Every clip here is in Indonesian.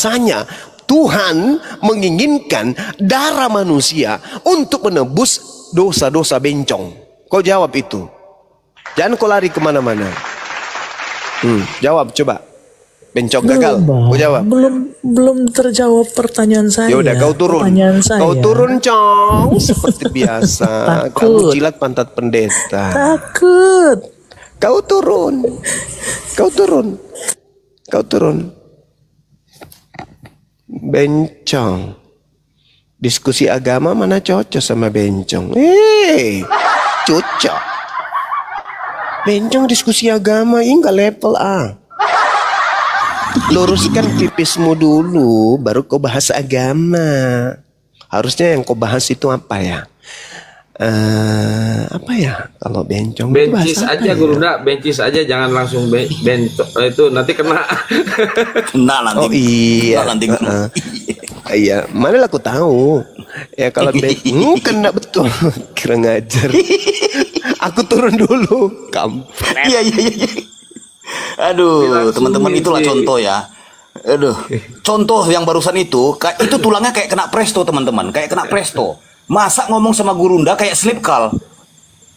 bahwasanya Tuhan menginginkan darah manusia untuk menebus dosa-dosa bencong. Kau jawab itu. Jangan kau lari kemana-mana. Jawab coba. Bencong gagal. Kau jawab. Belum terjawab pertanyaan saya. Ya udah, kau turun. Kau turun, Cong. Seperti biasa. Kamu jilat pantat pendeta. Takut. Kau turun. Kau turun. Kau turun. Bencong. Diskusi agama mana cocok sama bencong? Cocok. Bencong diskusi agama, ini gak level A. Luruskan pipismu dulu, baru kau bahas agama. Harusnya yang kau bahas itu apa ya? Apa ya kalau bencong? Bencis aja Guru Nda, bencis aja, jangan langsung bencong itu nanti kena. Kena nanti. Oh iya. Nanti. Iya, mana aku tahu. Ya kalau kena betul. Kira ngajar. Aku turun dulu. Kampret. Iya. Aduh, teman-teman, itulah contoh ya. Aduh, contoh yang barusan itu tulangnya kayak kena presto, teman-teman, kayak kena presto. Masa ngomong sama Guru Nda kayak slipkal?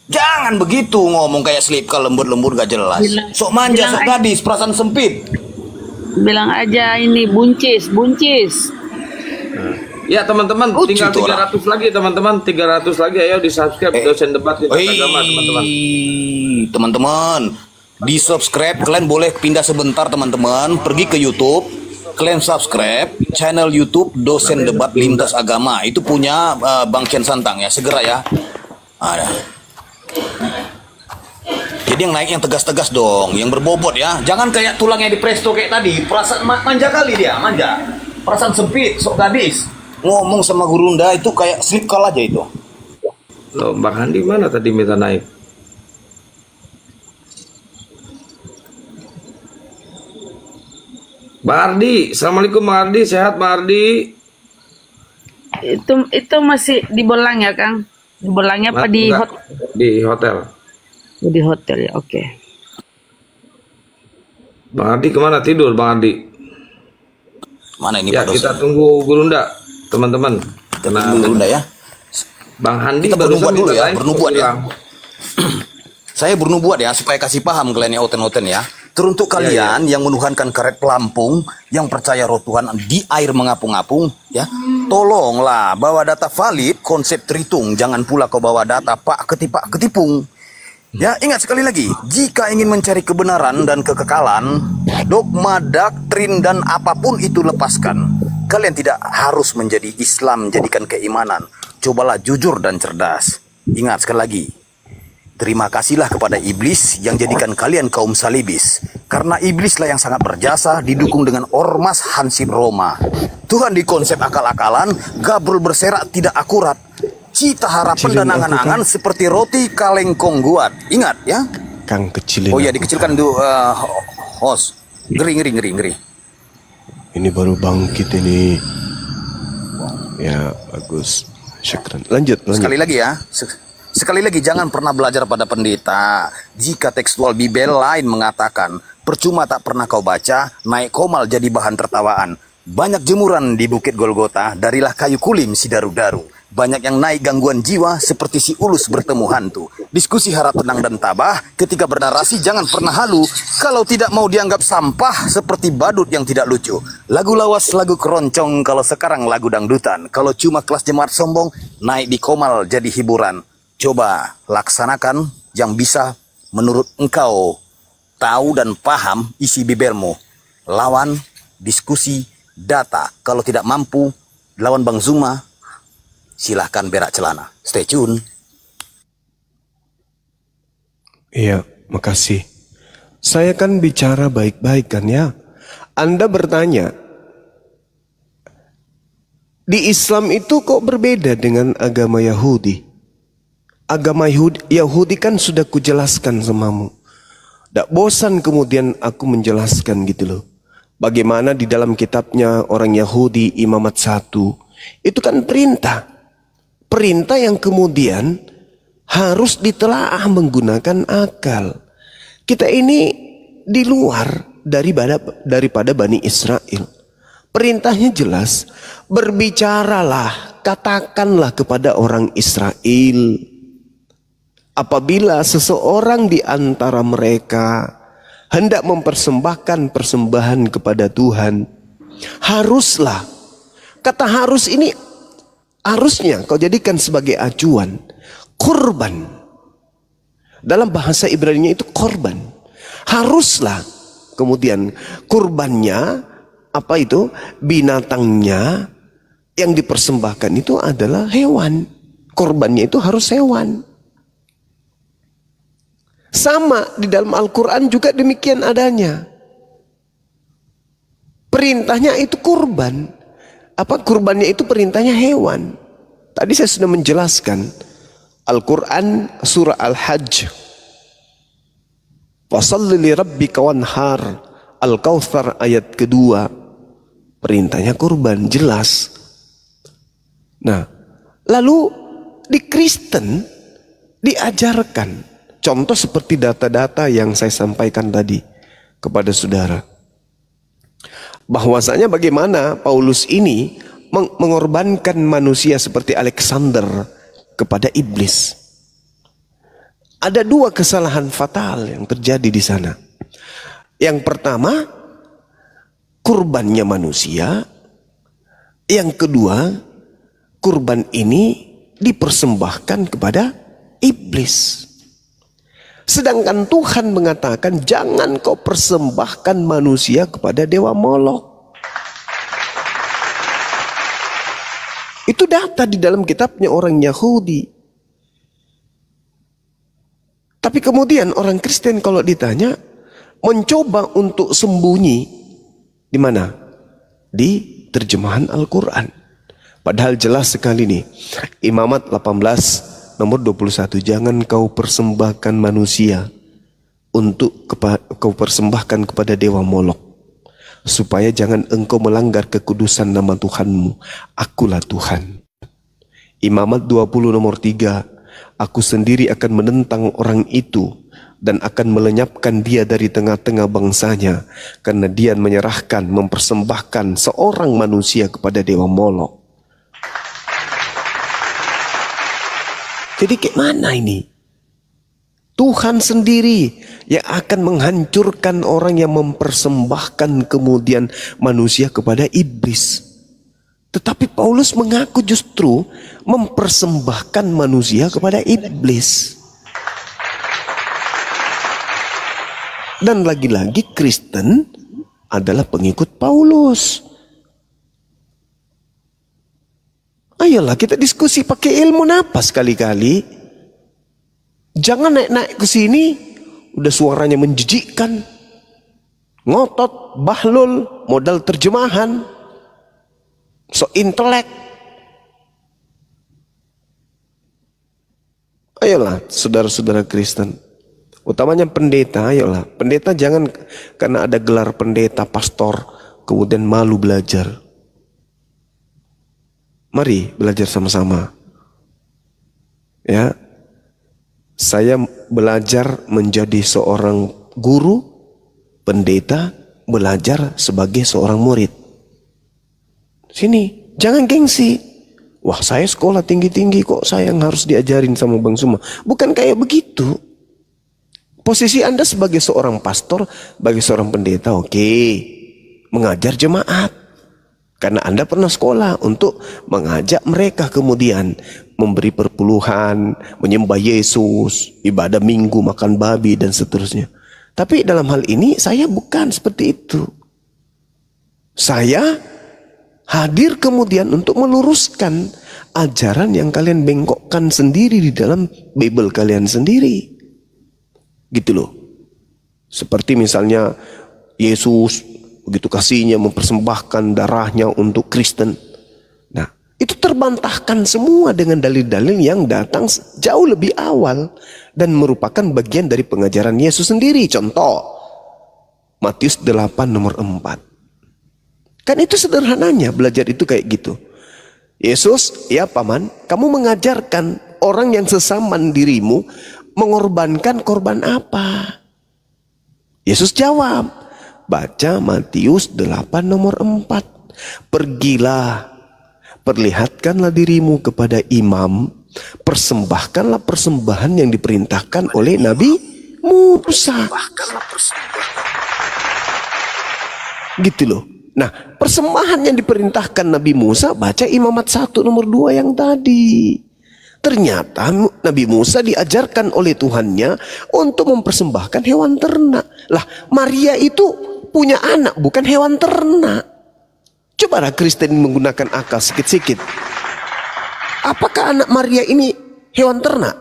Jangan begitu ngomong kayak slipkal, lembut-lembut gak jelas. Sok manja, sok gadis, perasaan sempit. Bilang aja ini buncis. Ya teman-teman, tinggal 300 lagi teman-teman, 300 lagi, ayo di subscribe Dosen Debat Lintas Agama teman-teman. Teman-teman, di subscribe, kalian boleh pindah sebentar teman-teman, pergi ke YouTube. Kalian subscribe channel YouTube Dosen Debat Lintas Agama. Itu punya Bang Kian Santang ya, segera ya. Jadi yang naik yang tegas-tegas dong, yang berbobot ya. Jangan kayak tulangnya di presto kayak tadi. Perasaan manja kali dia, manja. Perasaan sempit, sok gadis. Ngomong sama Guru Nda itu kayak slipkal aja itu. Loh, Bang Handi mana tadi minta naik? Bang Ardi, assalamualaikum Bang Ardi, sehat Bang Ardi? Itu masih di Bolang ya Kang? Di Bolangnya apa di hotel? Di hotel. Di hotel ya, oke. Bang Ardi kemana, tidur Bang Ardi? Mana ini ya, Pak kita tunggu Guru Nda, teman-teman. Tunggu Guru Nda ya. Bang Handi kita bernubuat dulu ya, bernubuat ya. Saya bernubuat ya supaya kasih paham kalian yang oten-oten ya. Teruntuk kalian yang menuhankan karet pelampung, yang percaya roh Tuhan di air mengapung-apung, ya, tolonglah bawa data valid, konsep terhitung, jangan pula kau bawa data pak ketipung. Ya, ingat sekali lagi, jika ingin mencari kebenaran dan kekekalan, dogma, doktrin dan apapun itu lepaskan. Kalian tidak harus menjadi Islam, jadikan keimanan. Cobalah jujur dan cerdas. Ingat sekali lagi. Terima kasihlah kepada iblis yang jadikan kalian kaum salibis. Karena iblislah yang sangat berjasa didukung dengan ormas Hansip Roma. Tuhan di konsep akal-akalan, gabrul berserak tidak akurat. Cita harapan dan angan-angan seperti roti kaleng kongguat. Ingat ya. Kang kecilin. Oh ya, dikecilkan dulu host. Ngeri. Ini baru bangkit ini. Ya, bagus. Syukran. Lanjut. Sekali lagi ya. Sekali lagi, jangan pernah belajar pada pendeta. Jika tekstual Bibel lain mengatakan, percuma tak pernah kau baca, naik komal jadi bahan tertawaan. Banyak jemuran di Bukit Golgota, darilah kayu kulim si daru-daru. Banyak yang naik gangguan jiwa seperti si ulus bertemu hantu. Diskusi harap tenang dan tabah, ketika bernarasi jangan pernah halu. Kalau tidak mau dianggap sampah seperti badut yang tidak lucu. Lagu lawas, lagu keroncong, kalau sekarang lagu dangdutan. Kalau cuma kelas jemaat sombong, naik di komal jadi hiburan. Coba laksanakan yang bisa menurut engkau tahu dan paham isi bibelmu. Lawan, diskusi, data. Kalau tidak mampu, lawan Bang Zuma, silahkan berak celana. Stay tune. Iya, makasih. Saya kan bicara baik-baik kan ya. Anda bertanya, di Islam itu kok berbeda dengan agama Yahudi? Agama Yahudi kan sudah kujelaskan samamu. Tak bosan kemudian aku menjelaskan gitu loh. Bagaimana di dalam kitabnya orang Yahudi Imamat 1. Itu kan perintah. Perintah yang kemudian harus ditelaah menggunakan akal. Kita ini di luar daripada Bani Israel. Perintahnya jelas, berbicaralah, katakanlah kepada orang Israel, apabila seseorang di antara mereka hendak mempersembahkan persembahan kepada Tuhan, haruslah, kata harus ini harusnya kau jadikan sebagai acuan, kurban. Dalam bahasa Ibrani itu korban. Haruslah, kemudian kurbannya, apa itu? Binatangnya yang dipersembahkan itu adalah hewan. Korbannya itu harus hewan. Sama di dalam Al-Quran juga demikian adanya. Perintahnya itu kurban. Apa kurbannya itu perintahnya hewan. Tadi saya sudah menjelaskan. Al-Quran surah Al-Hajj. Fasalli li rabbika wanhar. Al-Kautsar ayat kedua. Perintahnya kurban, jelas. Nah, lalu di Kristen diajarkan. Contoh seperti data-data yang saya sampaikan tadi kepada saudara. Bahwasanya bagaimana Paulus ini mengorbankan manusia seperti Alexander kepada iblis. Ada dua kesalahan fatal yang terjadi di sana. Yang pertama, kurbannya manusia. Yang kedua, kurban ini dipersembahkan kepada iblis. Sedangkan Tuhan mengatakan jangan kau persembahkan manusia kepada dewa Molok. Itu data di dalam kitabnya orang Yahudi. Tapi kemudian orang Kristen kalau ditanya mencoba untuk sembunyi di mana? Di terjemahan Al-Quran. Padahal jelas sekali nih. Imamat 18 nomor 21, jangan kau persembahkan manusia untuk kau persembahkan kepada dewa Molok, supaya jangan engkau melanggar kekudusan nama Tuhanmu. Akulah Tuhan. Imamat 20 nomor 3, aku sendiri akan menentang orang itu dan akan melenyapkan dia dari tengah-tengah bangsanya, karena dia menyerahkan, mempersembahkan seorang manusia kepada dewa Molok. Jadi kayak mana ini? Tuhan sendiri yang akan menghancurkan orang yang mempersembahkan kemudian manusia kepada iblis. Tetapi Paulus mengaku justru mempersembahkan manusia kepada iblis. Dan lagi-lagi Kristen adalah pengikut Paulus. Ayolah kita diskusi pakai ilmu napas sekali-kali. Jangan naik-naik ke sini udah suaranya menjijikkan. Ngotot, bahlul, modal terjemahan. So intelek. Ayolah saudara-saudara Kristen. Utamanya pendeta, ayolah. Pendeta jangan karena ada gelar pendeta, pastor, kemudian malu belajar. Mari belajar sama-sama. Ya. Saya belajar menjadi seorang guru, pendeta, belajar sebagai seorang murid. Sini, jangan gengsi. Wah, saya sekolah tinggi-tinggi kok saya yang harus diajarin sama Bang Suma. Bukan kayak begitu. Posisi Anda sebagai seorang pastor, sebagai seorang pendeta, oke. Mengajar jemaat. Karena Anda pernah sekolah untuk mengajak mereka kemudian memberi perpuluhan, menyembah Yesus, ibadah minggu, makan babi dan seterusnya. Tapi dalam hal ini saya bukan seperti itu. Saya hadir kemudian untuk meluruskan ajaran yang kalian bengkokkan sendiri di dalam Bible kalian sendiri. Gitu loh. Seperti misalnya Yesus begitu kasihnya mempersembahkan darahnya untuk Kristen. Nah, itu terbantahkan semua dengan dalil-dalil yang datang jauh lebih awal dan merupakan bagian dari pengajaran Yesus sendiri. Contoh, Matius 8 nomor 4. Kan itu sederhananya belajar itu kayak gitu. Yesus, ya paman, kamu mengajarkan orang yang sesaman dirimu mengorbankan korban apa? Yesus jawab, baca Matius 8 nomor 4. Pergilah, perlihatkanlah dirimu kepada imam, persembahkanlah persembahan yang diperintahkan oleh Nabi Musa. Gitu loh. Nah, persembahan yang diperintahkan Nabi Musa, baca Imamat 1 nomor 2 yang tadi. Ternyata Nabi Musa diajarkan oleh Tuhannya untuk mempersembahkan hewan ternak. Lah, Maria itu punya anak, bukan hewan ternak. Cobalah Kristen menggunakan akal sikit-sikit. Apakah anak Maria ini hewan ternak?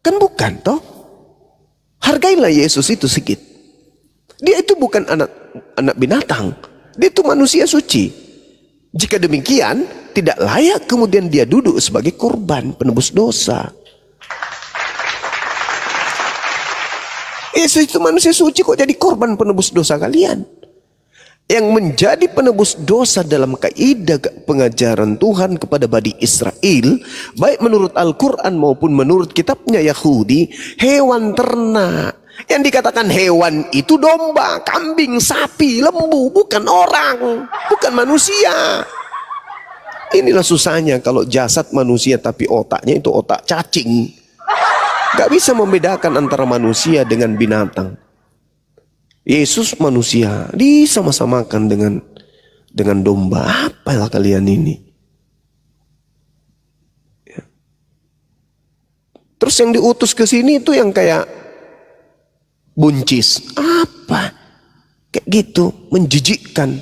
Kan bukan toh. Hargailah Yesus itu sedikit. Dia itu bukan anak binatang. Dia itu manusia suci. Jika demikian, tidak layak kemudian dia duduk sebagai korban penebus dosa. Yesus itu manusia suci, kok jadi korban penebus dosa kalian? Yang menjadi penebus dosa dalam kaidah pengajaran Tuhan kepada Bani Israel, baik menurut Al-Quran maupun menurut kitabnya Yahudi, hewan ternak. Yang dikatakan hewan itu domba, kambing, sapi, lembu, bukan orang, bukan manusia. Inilah susahnya kalau jasad manusia tapi otaknya itu otak cacing. Gak bisa membedakan antara manusia dengan binatang. Yesus manusia disama-samakan dengan domba. Apalah kalian ini? Ya. Terus yang diutus ke sini itu yang kayak buncis. Apa? Kayak gitu, menjijikkan.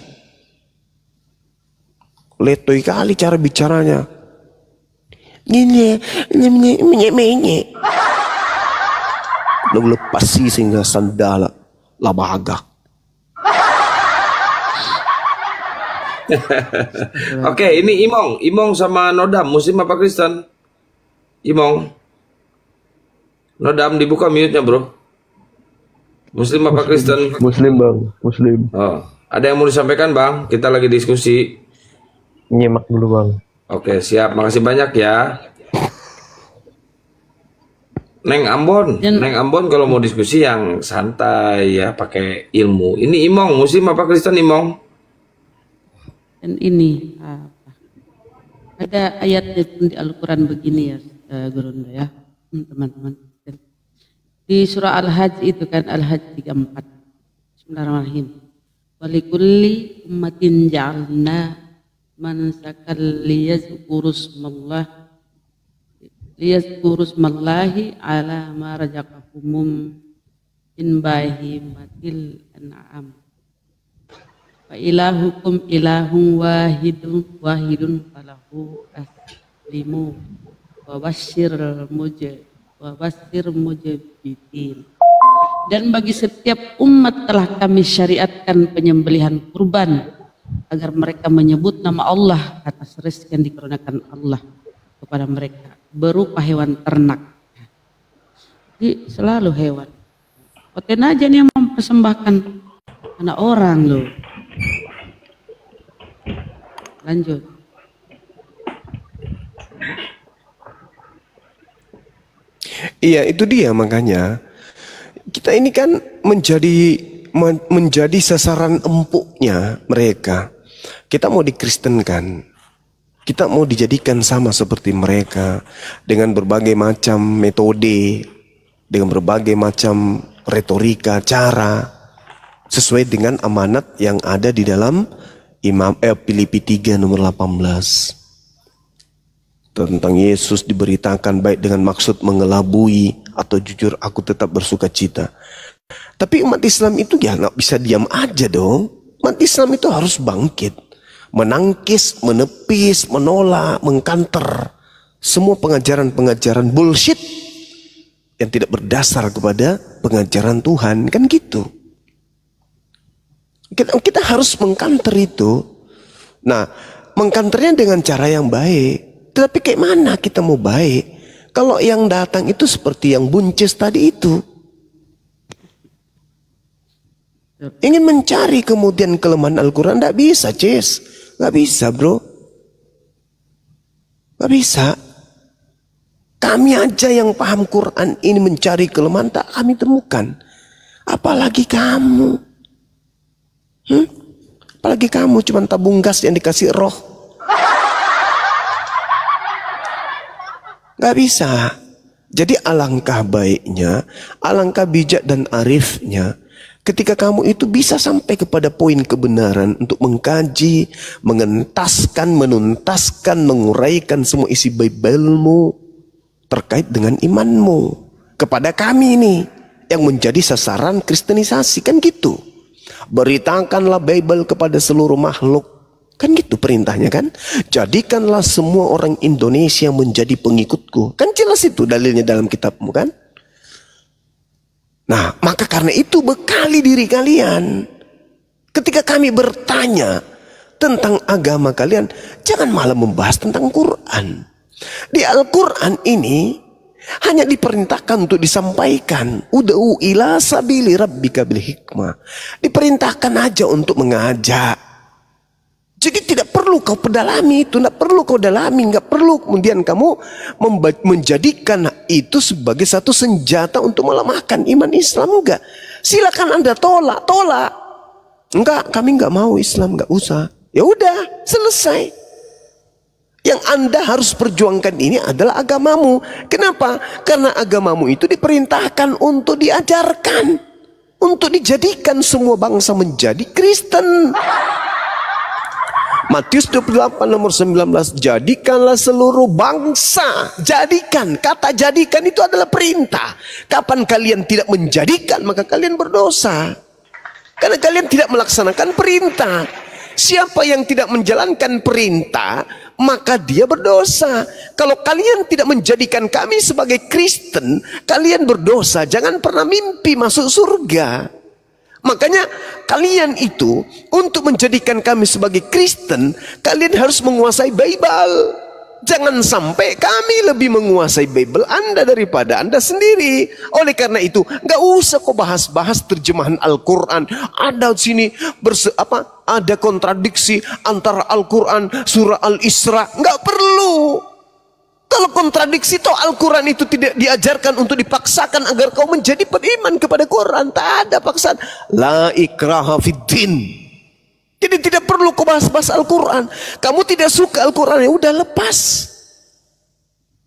Letoy kali cara bicaranya. Ini menye. Lalu lepas sih sehingga sandala labaga. Oke, ini Imong sama Nodam, Muslim apa Kristen? Imong, Nodam dibuka mute-nya bro. Muslim apa Kristen? Muslim bang, Muslim. Oh, ada yang mau disampaikan bang? Kita lagi diskusi. Nyimak dulu bang. Oke, siap. Makasih banyak ya. Neng Ambon kalau mau diskusi yang santai ya, pakai ilmu. Ini Imong, Muslim apa Kristen Imong? Dan ini ada ayatnya di Al-Quran begini ya, Gurunda ya, teman-teman. Di surah Al-Hajj itu kan, Al-Hajj 34. Bismillahirrahmanirrahim. Walikulli ummatin ja'alna mansakal liyazkurusmallahi ala ma razaqahum min bahimatil an'am. Wa ilahukum ilahun wahidun falahu aslimu wa basyir mujabitin. Dan bagi setiap umat telah kami syariatkan penyembelihan kurban agar mereka menyebut nama Allah atas rezeki yang dikarenakan Allah kepada mereka berupa hewan ternak. Jadi selalu hewan. Oten aja nih yang mempersembahkan anak orang loh. Lanjut. Iya, itu dia makanya kita ini kan menjadi sasaran empuknya mereka. Kita mau dikristenkan, kita mau dijadikan sama seperti mereka dengan berbagai macam metode, dengan berbagai macam retorika, cara sesuai dengan amanat yang ada di dalam Filipi 3 nomor 18. Tentang Yesus diberitakan baik dengan maksud mengelabui atau jujur aku tetap bersuka cita. Tapi umat Islam itu ya nggak bisa diam aja dong. Umat Islam itu harus bangkit, menangkis, menepis, menolak, mengkanter semua pengajaran-pengajaran bullshit yang tidak berdasar kepada pengajaran Tuhan, kan gitu. Kita harus mengkanter itu. Nah, mengkanternya dengan cara yang baik. Tapi kayak mana kita mau baik kalau yang datang itu seperti yang buncis tadi itu, ingin mencari kemudian kelemahan Al-Quran? Tidak bisa, Cis. Gak bisa, bro. Gak bisa. Kami aja yang paham Quran ini mencari kelemahan tak kami temukan, apalagi kamu. Apalagi kamu cuma tabung gas yang dikasih roh. Gak bisa. Jadi alangkah baiknya, alangkah bijak dan arifnya ketika kamu itu bisa sampai kepada poin kebenaran untuk mengkaji, mengentaskan, menuntaskan, menguraikan semua isi Bible-mu terkait dengan imanmu kepada kami nih yang menjadi sasaran kristenisasi, kan gitu. Beritakanlah Bible kepada seluruh makhluk. Kan gitu perintahnya kan. Jadikanlah semua orang Indonesia menjadi pengikutku. Kan jelas itu dalilnya dalam kitabmu kan. Nah maka karena itu bekali diri kalian. Ketika kami bertanya tentang agama kalian, jangan malah membahas tentang Quran. Di Al-Quran ini hanya diperintahkan untuk disampaikan. Ud'u ila sabili rabbika bil hikmah. Diperintahkan aja untuk mengajak. Jadi tidak perlu kau pedalami itu, tidak perlu kau dalami, nggak perlu kemudian kamu menjadikan itu sebagai satu senjata untuk melemahkan iman Islam, enggak. Silakan Anda tolak. Enggak, kami nggak mau Islam, nggak usah. Ya udah, selesai. Yang Anda harus perjuangkan ini adalah agamamu. Kenapa? Karena agamamu itu diperintahkan untuk diajarkan, untuk dijadikan semua bangsa menjadi Kristen. Matius 28 nomor 19, jadikanlah seluruh bangsa. Jadikan, kata jadikan itu adalah perintah. Kapan kalian tidak menjadikan, maka kalian berdosa. Karena kalian tidak melaksanakan perintah. Siapa yang tidak menjalankan perintah, maka dia berdosa. Kalau kalian tidak menjadikan kami sebagai Kristen, kalian berdosa. Jangan pernah mimpi masuk surga. Makanya kalian itu untuk menjadikan kami sebagai Kristen, kalian harus menguasai Bible. Jangan sampai kami lebih menguasai Bible Anda daripada Anda sendiri. Oleh karena itu, nggak usah kok bahas-bahas terjemahan Al-Quran. Ada sini ada kontradiksi antara Al-Quran surah Al-Isra. Nggak perlu. Kalau kontradiksi toh Al-Quran itu tidak diajarkan untuk dipaksakan agar kau menjadi beriman kepada Quran. Tak ada paksaan. La ikraha fiddin. Jadi tidak perlu kau bahas-bahas Al-Quran. Kamu tidak suka Al-Quran, ya udah lepas.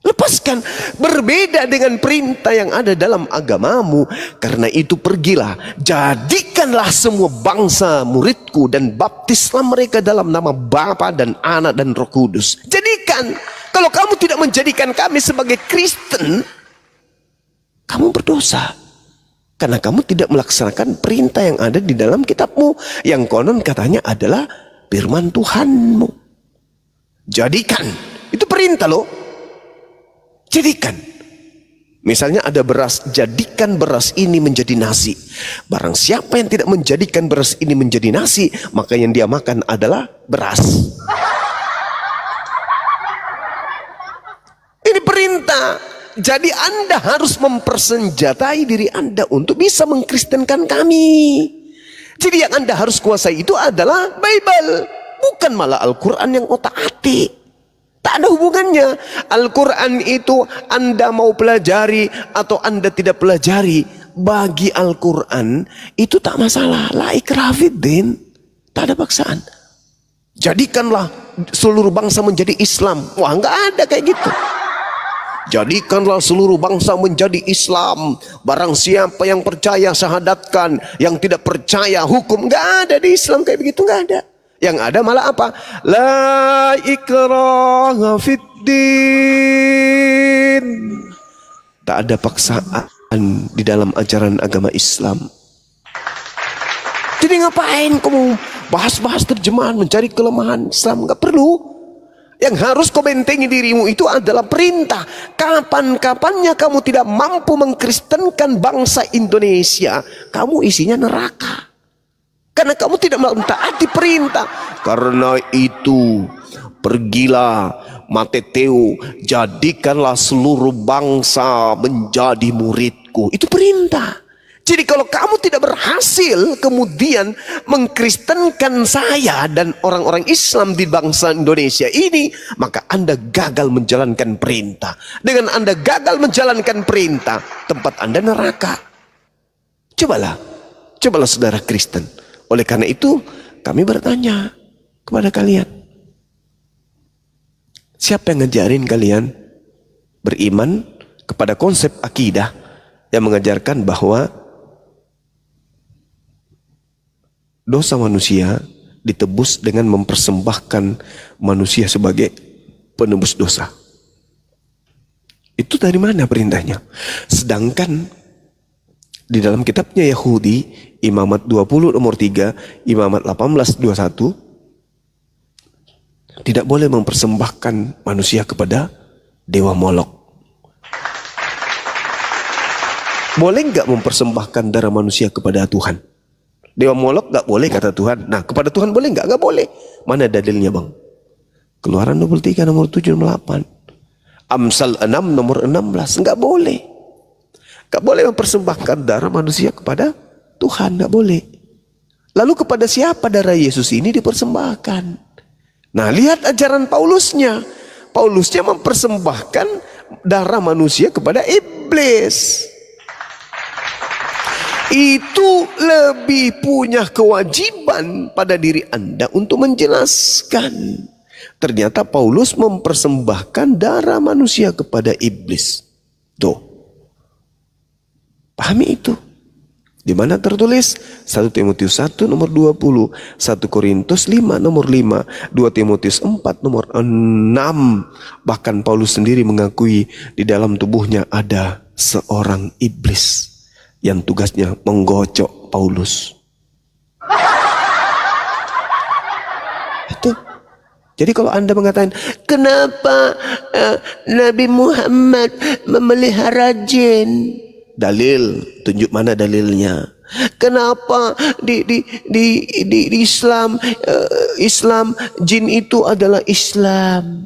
Lepaskan. Berbeda dengan perintah yang ada dalam agamamu. Karena itu pergilah, jadikanlah semua bangsa muridku dan baptislah mereka dalam nama Bapa dan Anak dan Roh Kudus. Jadikan. Kalau kamu tidak menjadikan kami sebagai Kristen, kamu berdosa. Karena kamu tidak melaksanakan perintah yang ada di dalam kitabmu. Yang konon katanya adalah firman Tuhanmu. Jadikan. Itu perintah loh. Jadikan. Misalnya ada beras, jadikan beras ini menjadi nasi. Barang siapa yang tidak menjadikan beras ini menjadi nasi, maka yang dia makan adalah beras. Ini perintah. Jadi Anda harus mempersenjatai diri Anda untuk bisa mengkristenkan kami. Jadi yang Anda harus kuasai itu adalah Bible. Bukan malah Al-Quran yang otak-atik. Tak ada hubungannya. Al-Quran itu Anda mau pelajari atau Anda tidak pelajari, bagi Al-Quran itu tak masalah. La ikraha fiddin. Tak ada paksaan. Jadikanlah seluruh bangsa menjadi Islam. Wah, nggak ada kayak gitu. Jadikanlah seluruh bangsa menjadi Islam. Barang siapa yang percaya syahadatkan, yang tidak percaya hukum. Nggak ada di Islam kayak begitu, nggak ada. Yang ada malah apa? La ikraha fiddin. Tak ada paksaan di dalam ajaran agama Islam. Jadi ngapain kamu bahas-bahas terjemahan, mencari kelemahan Islam? Nggak perlu. Yang harus kau bentengi dirimu itu adalah perintah. Kapan-kapannya kamu tidak mampu mengkristenkan bangsa Indonesia, kamu isinya neraka. Karena kamu tidak mentaati perintah. Karena itu, pergilah Mateteu, jadikanlah seluruh bangsa menjadi muridku. Itu perintah. Jadi kalau kamu tidak berhasil kemudian mengkristenkan saya dan orang-orang Islam di bangsa Indonesia ini, maka Anda gagal menjalankan perintah. Dengan Anda gagal menjalankan perintah, tempat Anda neraka. Cobalah saudara Kristen. Oleh karena itu, kami bertanya kepada kalian. Siapa yang ngajarin kalian beriman kepada konsep akidah yang mengajarkan bahwa dosa manusia ditebus dengan mempersembahkan manusia sebagai penebus dosa? Itu dari mana perintahnya? Sedangkan di dalam kitabnya Yahudi, Imamat 20 nomor 3, Imamat 18:21, tidak boleh mempersembahkan manusia kepada dewa Molok. Boleh nggak mempersembahkan darah manusia kepada Tuhan? Dewa Molok nggak boleh kata Tuhan. Nah, kepada Tuhan boleh nggak? Nggak boleh. Mana dalilnya, Bang? Keluaran 23 nomor 7 nomor 8. Amsal 6 nomor 16. Nggak boleh. Nggak boleh mempersembahkan darah manusia kepada Tuhan. Nggak boleh. Lalu kepada siapa darah Yesus ini dipersembahkan? Nah, lihat ajaran Paulusnya. Paulusnya mempersembahkan darah manusia kepada iblis. Itu lebih punya kewajiban pada diri Anda untuk menjelaskan. Ternyata Paulus mempersembahkan darah manusia kepada iblis. Tuh. Pahami itu. Di mana tertulis 1 Timotius 1 nomor 20, 1 Korintus 5 nomor 5, 2 Timotius 4 nomor 6. Bahkan Paulus sendiri mengakui di dalam tubuhnya ada seorang iblis yang tugasnya menggocok Paulus. Itu. Jadi kalau Anda mengatakan, kenapa Nabi Muhammad memelihara jin? Dalil, tunjuk mana dalilnya. Kenapa di Islam Islam jin itu adalah Islam?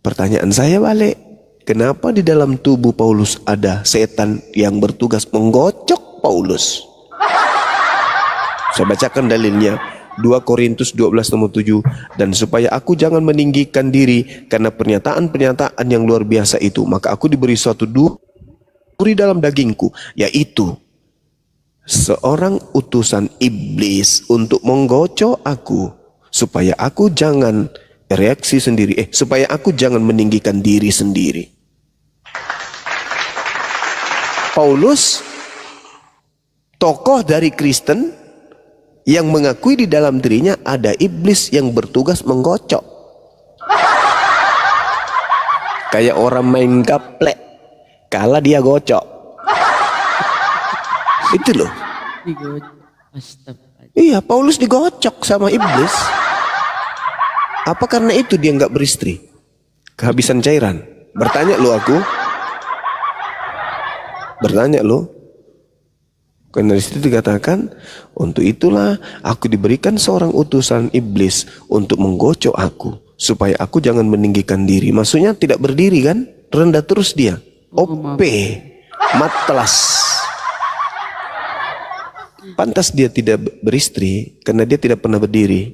Pertanyaan saya balik, kenapa di dalam tubuh Paulus ada setan yang bertugas menggocok Paulus? Saya bacakan dalilnya. 2 Korintus 12 nomor 7. Dan supaya aku jangan meninggikan diri karena pernyataan-pernyataan yang luar biasa itu, maka aku diberi suatu duri dalam dagingku, yaitu seorang utusan iblis untuk menggocok aku, supaya aku jangan reaksi sendiri, supaya aku jangan meninggikan diri sendiri. Paulus, tokoh dari Kristen yang mengakui di dalam dirinya ada iblis yang bertugas menggocok. Kayak orang main gaplek, kalah dia gocok. Itu loh. Iya, Paulus digocok sama iblis. Apa karena itu dia nggak beristri? Kehabisan cairan? Bertanya lo aku. Bertanya lo. Karena di situ dikatakan, untuk itulah aku diberikan seorang utusan iblis untuk menggocok aku, supaya aku jangan meninggikan diri. Maksudnya tidak berdiri kan? Rendah terus dia. OP, matlas. Pantas dia tidak beristri karena dia tidak pernah berdiri.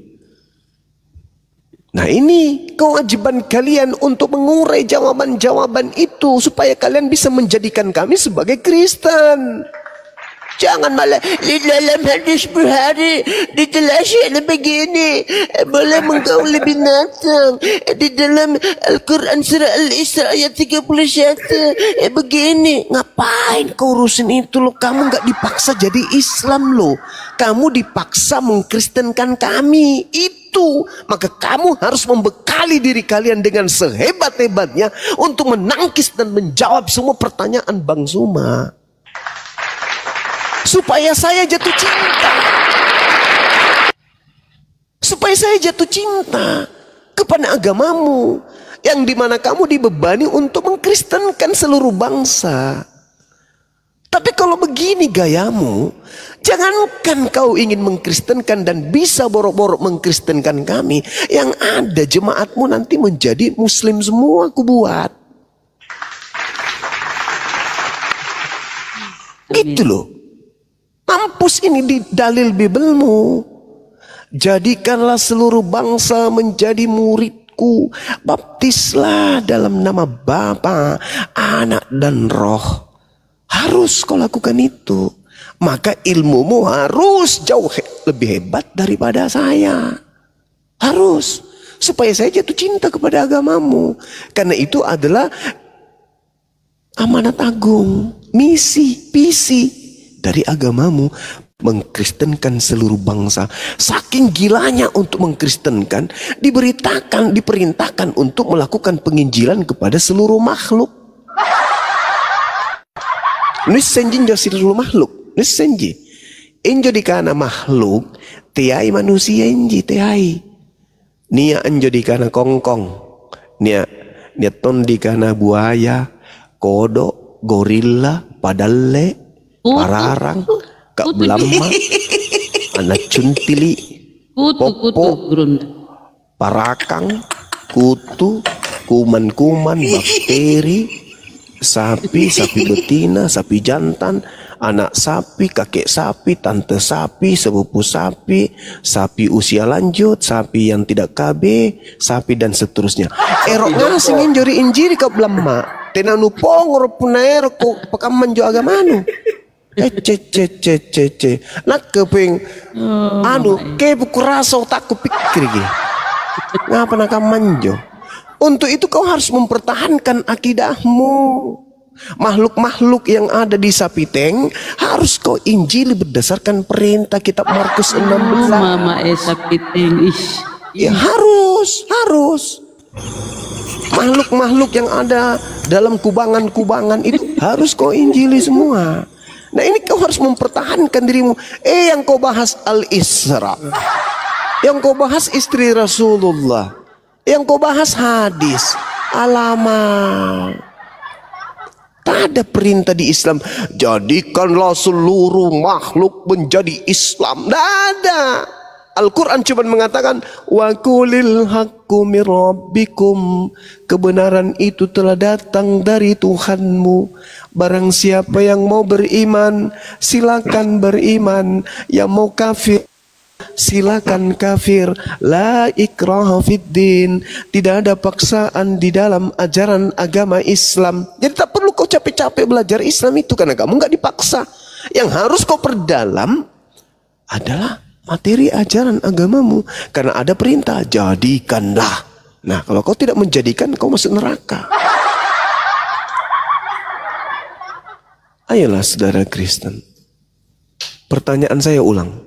Nah, ini kewajiban kalian untuk mengurai jawaban-jawaban itu supaya kalian bisa menjadikan kami sebagai Kristen. Jangan malah di dalam hadis Bukhari dijelaskan begini, boleh menggauli binatang. Di dalam Al-Quran surah Al-Isra ayat 31 begini. Ngapain kau urusin itu lo? Kamu nggak dipaksa jadi Islam lo. Kamu dipaksa mengkristenkan kami. Itu maka kamu harus membekali diri kalian dengan sehebat-hebatnya untuk menangkis dan menjawab semua pertanyaan Bang Suma. Supaya saya jatuh cinta. Supaya saya jatuh cinta kepada agamamu, yang dimana kamu dibebani untuk mengkristenkan seluruh bangsa. Tapi kalau begini gayamu, jangankan kau ingin mengkristenkan dan bisa borok-borok mengkristenkan kami, yang ada jemaatmu nanti menjadi muslim semua aku buat. Gitu loh. Mampus ini di dalil Bibelmu. Jadikanlah seluruh bangsa menjadi muridku. Baptislah dalam nama Bapa, Anak dan Roh. Harus kau lakukan itu. maka ilmumu harus jauh lebih hebat daripada saya. Harus. Supaya saya jatuh cinta kepada agamamu. Karena itu adalah amanat agung, misi, visi dari agamamu. Mengkristenkan seluruh bangsa. Saking gilanya untuk mengkristenkan, diperintahkan untuk melakukan penginjilan kepada seluruh makhluk. Nis senjin jo seluruh makhluk. Nis senji. Injo dikana makhluk, tiai manusia inji tiai. Nia anjo dikana kongkong. Nia ton dikana buaya, kodok, gorila, padalle, pararang. Kak Belama, anak cuntili, popo, parakang, kutu, kuman-kuman, bakteri, sapi betina, sapi jantan, anak sapi, kakek sapi, tante sapi, sepupu sapi, sapi usia lanjut, sapi yang tidak KB, sapi dan seterusnya. Erok ngasingin jori injiri Kak Belama, tenanu pongor punaero ko pakamanjo agamanu. Nak keping ke buku rasa otakku pikir gitu. Ngapa nak manjo? Untuk itu kau harus mempertahankan akidahmu. Makhluk-makhluk yang ada di Sapiteng harus kau injili berdasarkan perintah kitab Markus 16. Mama Sapiteng ya harus. Makhluk-makhluk yang ada dalam kubangan-kubangan itu harus kau injili semua. Nah ini kau harus mempertahankan dirimu. Yang kau bahas Al-Isra, yang kau bahas istri Rasulullah, yang kau bahas hadis. Alamak, tak ada perintah di Islam jadikanlah seluruh makhluk menjadi Islam. Tidak ada. Al-Quran cuma mengatakan wa qulil haqqu mir rabbikum, kebenaran itu telah datang dari Tuhanmu. Barang siapa yang mau beriman silakan beriman, yang mau kafir silakan kafir. La ikraha fiddin, tidak ada paksaan di dalam ajaran agama Islam. Jadi tak perlu kau capek-capek belajar Islam itu karena kamu nggak dipaksa. Yang harus kau perdalam adalah materi ajaran agamamu, karena ada perintah jadikanlah. Nah kalau kau tidak menjadikan, kau masuk neraka. Ayolah saudara Kristen, pertanyaan saya ulang,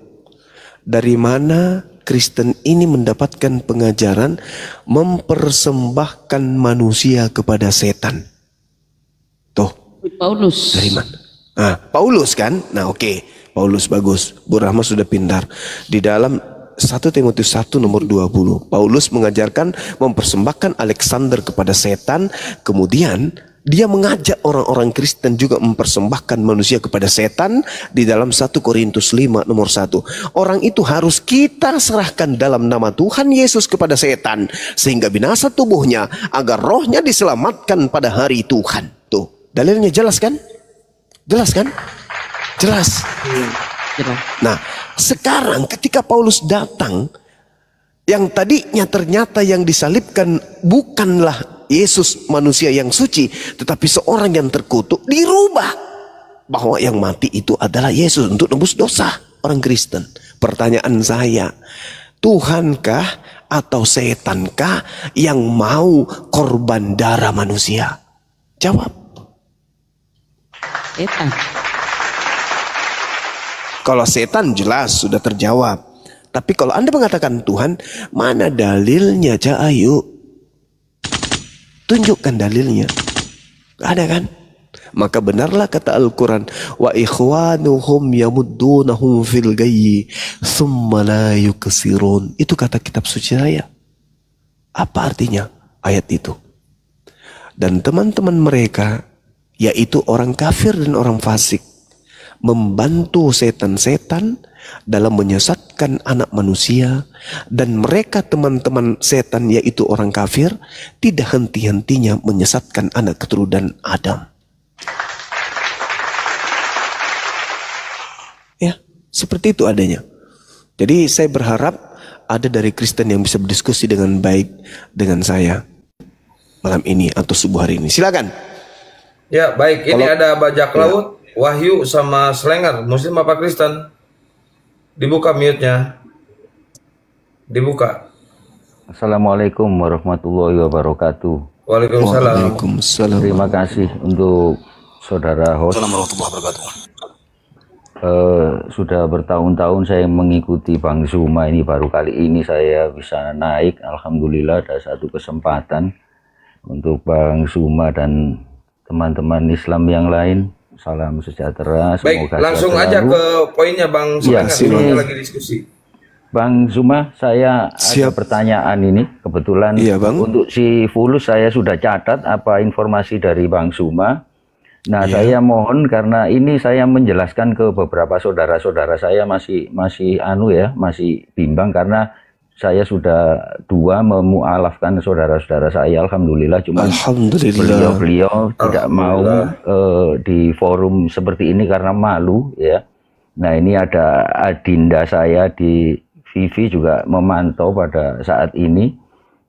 dari mana Kristen ini mendapatkan pengajaran mempersembahkan manusia kepada setan? Tuh, Paulus. dari mana? Nah, Paulus kan? Nah oke, Paulus bagus. Bu Rahma sudah pintar. Di dalam 1 Timotius 1 nomor 20, Paulus mengajarkan mempersembahkan Alexander kepada setan. Kemudian dia mengajak orang-orang Kristen juga mempersembahkan manusia kepada setan di dalam 1 Korintus 5 nomor 1. Orang itu harus kita serahkan dalam nama Tuhan Yesus kepada setan, sehingga binasa tubuhnya agar rohnya diselamatkan pada hari Tuhan. Tuh, dalilnya jelas kan? Jelas kan? Jelas. Nah, sekarang ketika Paulus datang, yang tadinya ternyata yang disalibkan bukanlah Yesus manusia yang suci, tetapi seorang yang terkutuk, dirubah bahwa yang mati itu adalah Yesus untuk nebus dosa orang Kristen. Pertanyaan saya, Tuhankah atau setankah yang mau korban darah manusia? Jawab. Setan. Kalau setan jelas sudah terjawab. Tapi kalau Anda mengatakan Tuhan, mana dalilnya? Ayo tunjukkan dalilnya. Gak ada kan? Maka benarlah kata Al-Quran, wa ikhwanuhum yamuddunahum fil gayyi thumma la yuksirun. Itu kata kitab suci saya. Apa artinya ayat itu? Dan teman-teman mereka, yaitu orang kafir dan orang fasik, membantu setan-setan dalam menyesatkan anak manusia, dan mereka teman-teman setan yaitu orang kafir tidak henti-hentinya menyesatkan anak keturunan Adam. Ya, seperti itu adanya. Jadi saya berharap ada dari Kristen yang bisa berdiskusi dengan baik dengan saya malam ini atau subuh hari ini. Silakan. Ya baik, ini ada bajak laut Wahyu sama Slenger, Muslim apa Kristen? Dibuka mute-nya. Dibuka. Assalamualaikum warahmatullahi wabarakatuh. Waalaikumsalam. Waalaikumsalam. Terima kasih untuk saudara host. Assalamualaikum warahmatullahi wabarakatuh. Sudah bertahun-tahun saya mengikuti Bang Zuma ini, baru kali ini saya bisa naik. Alhamdulillah ada satu kesempatan untuk Bang Zuma dan teman-teman Islam yang lain. Salam sejahtera. Baik, Semoga langsung sehat aja selalu. ke poinnya Bang Iya, Slenger. ini- Kita lagi diskusi. Bang Zuma, saya ada Siap. pertanyaan ini. Kebetulan Iya, Bang. untuk si Fulus saya sudah catat apa informasi dari Bang Zuma. Nah, Iya. saya mohon karena ini saya menjelaskan ke beberapa saudara-saudara saya masih masih bimbang karena saya sudah dua memualafkan saudara-saudara saya. Alhamdulillah, cuma Alhamdulillah. beliau tidak mau di forum seperti ini karena malu ya. Nah, ini ada adinda saya di Vivi juga memantau pada saat ini.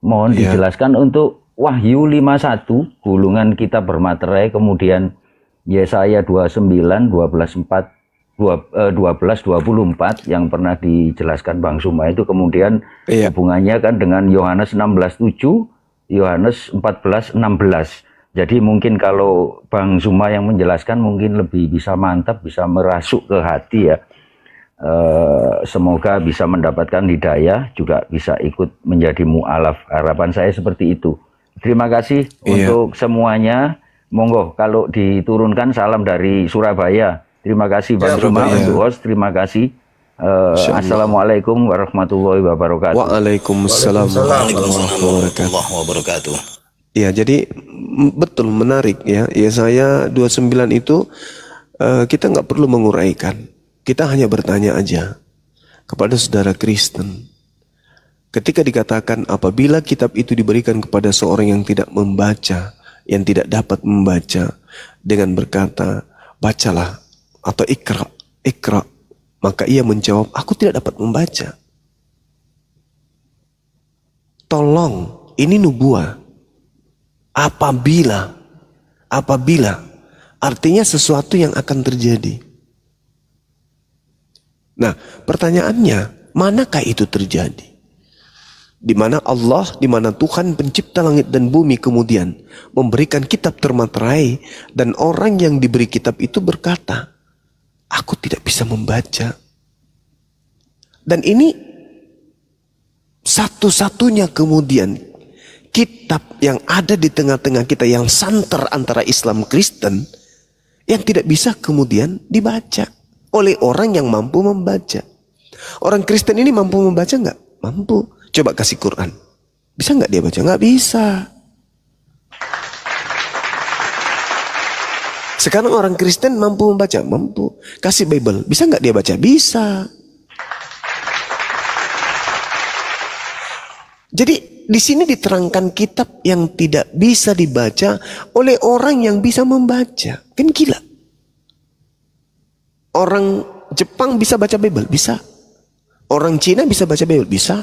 Mohon Iya. dijelaskan untuk Wahyu 51, gulungan kitab bermaterai, kemudian Yesaya 29, 12:24 yang pernah dijelaskan Bang Zuma itu, kemudian Iya. hubungannya kan dengan Yohanes 16:7, Yohanes 14:16. Jadi mungkin kalau Bang Zuma yang menjelaskan mungkin lebih bisa mantap, bisa merasuk ke hati ya. Semoga bisa mendapatkan hidayah, juga bisa ikut menjadi mu'alaf. Harapan saya seperti itu. Terima kasih Iya. untuk semuanya. Monggo kalau diturunkan salam dari Surabaya. Terima kasih Bang Zuma Surabaya. untuk host. Terima kasih. Insyaallah. Assalamualaikum warahmatullahi wabarakatuh. Waalaikumsalam Warahmatullahi wabarakatuh. Ya, jadi betul menarik ya. Yesaya 29 itu kita nggak perlu menguraikan. Kita hanya bertanya aja kepada saudara Kristen. Ketika dikatakan apabila kitab itu diberikan kepada seorang yang tidak membaca, yang tidak dapat membaca, dengan berkata, bacalah atau ikra, ikra, maka ia menjawab, aku tidak dapat membaca. Tolong, ini nubuah. Apabila artinya sesuatu yang akan terjadi. Nah, pertanyaannya, manakah itu terjadi? Di mana Allah, di mana Tuhan pencipta langit dan bumi kemudian memberikan kitab termaterai, dan orang yang diberi kitab itu berkata, aku tidak bisa membaca. Dan ini satu-satunya kemudian kitab yang ada di tengah-tengah kita yang santer antara Islam Kristen yang tidak bisa kemudian dibaca oleh orang yang mampu membaca. Orang Kristen ini mampu membaca nggak? Mampu. Coba kasih Quran. Bisa nggak dia baca? Nggak bisa. Sekarang orang Kristen mampu membaca? Mampu. Kasih Bible. Bisa nggak dia baca? Bisa. Jadi di sini diterangkan kitab yang tidak bisa dibaca oleh orang yang bisa membaca. Kan gila. Orang Jepang bisa baca Bible? Bisa. Orang Cina bisa baca Bible? Bisa.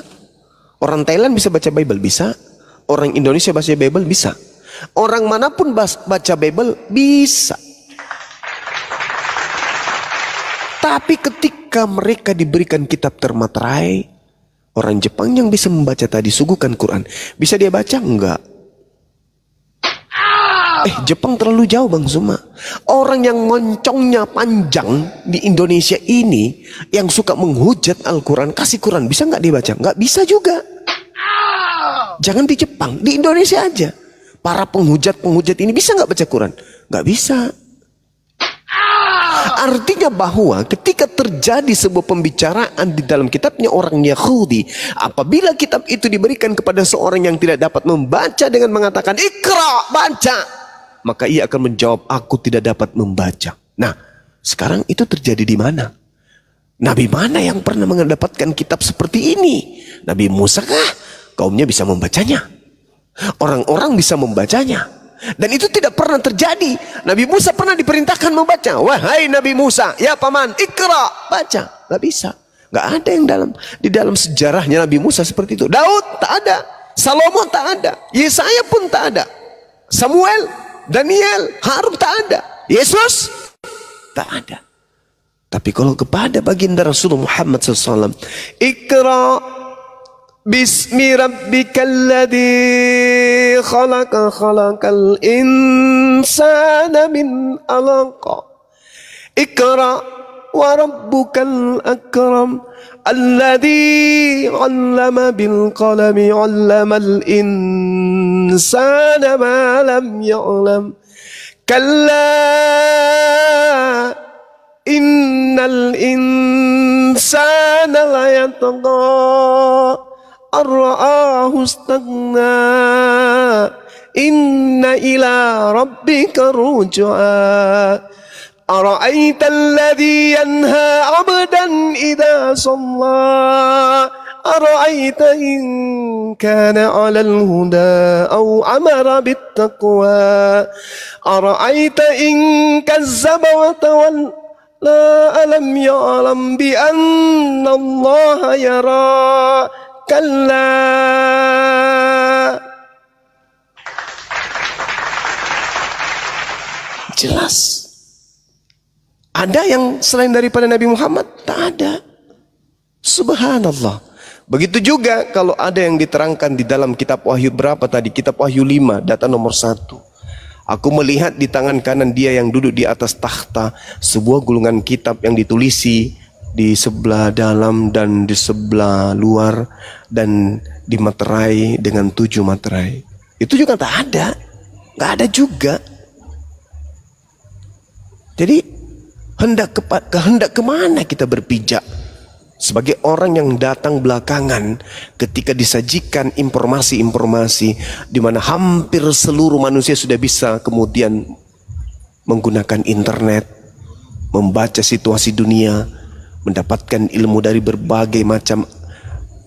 Orang Thailand bisa baca Bible? Bisa. Orang Indonesia baca Bible? Bisa. Orang manapun baca Bible? Bisa. Tapi ketika mereka diberikan kitab termaterai, orang Jepang yang bisa membaca tadi suguhkan Quran, bisa dia baca? Enggak. Jepang terlalu jauh Bang Zuma. Orang yang moncongnya panjang di Indonesia ini, yang suka menghujat Al-Quran, kasih Quran, bisa nggak dibaca? Nggak bisa juga. Jangan di Jepang, di Indonesia aja. Para penghujat ini bisa nggak baca Quran? Nggak bisa. Artinya bahwa ketika terjadi sebuah pembicaraan di dalam kitabnya orang Yahudi, apabila kitab itu diberikan kepada seorang yang tidak dapat membaca dengan mengatakan Iqra, baca, maka ia akan menjawab, aku tidak dapat membaca. Nah, sekarang itu terjadi di mana? Nabi mana yang pernah mendapatkan kitab seperti ini? Nabi Musa kah? Kaumnya bisa membacanya. Orang-orang bisa membacanya. Dan itu tidak pernah terjadi. Nabi Musa pernah diperintahkan membaca. Wahai Nabi Musa, ya paman, Iqra, baca. Gak bisa. Gak ada yang di dalam sejarahnya Nabi Musa seperti itu. Daud tak ada. Salomo tak ada. Yesaya pun tak ada. Samuel, Daniel, Harun tak ada. Yesus Tak ada. Tapi kalau kepada baginda Rasulullah Muhammad SAW, Iqra bismi rabbikal ladzi khalaqa khalaqal insana min alaqa. Iqra wa rabbukal akram alladzi 'allama bil qalami 'allamal insana ma lam ya'lam. Kalla innal insana la yatagha ar-ra'ahu istaghna inna ila rabbika ruj'a ara'aita alladhi yanha 'abdan idha shalla ara'aita in kana 'alal huda aw amara bit taqwa ara'aita in kazzaba wa tawalla La alam ya'lam bi anna Allah yara kalla. Jelas. Ada yang selain daripada Nabi Muhammad? Tak ada. Subhanallah. Begitu juga kalau ada yang diterangkan di dalam kitab Wahyu berapa tadi? Kitab Wahyu 5, data nomor 1. Aku melihat di tangan kanan dia yang duduk di atas takhta sebuah gulungan kitab yang ditulisi di sebelah dalam dan di sebelah luar dan dimaterai dengan 7 materai. Itu juga tak ada. Nggak ada juga. Jadi kehendak kemana kita berpijak? Sebagai orang yang datang belakangan ketika disajikan informasi-informasi di mana hampir seluruh manusia sudah bisa kemudian menggunakan internet, membaca situasi dunia, mendapatkan ilmu dari berbagai macam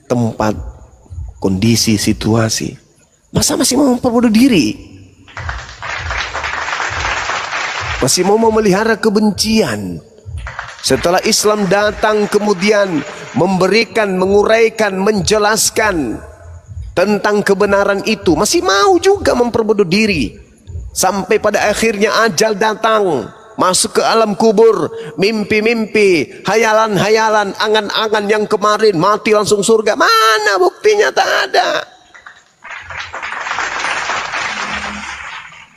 tempat, kondisi, situasi. Masa masih mau memperbodoh diri? Masih mau memelihara kebencian? Setelah Islam datang kemudian memberikan, menguraikan, menjelaskan tentang kebenaran itu, masih mau juga memperbodoh diri. Sampai pada akhirnya ajal datang, masuk ke alam kubur, mimpi-mimpi, hayalan-hayalan, angan-angan yang kemarin, mati langsung surga. Mana buktinya? Tak ada.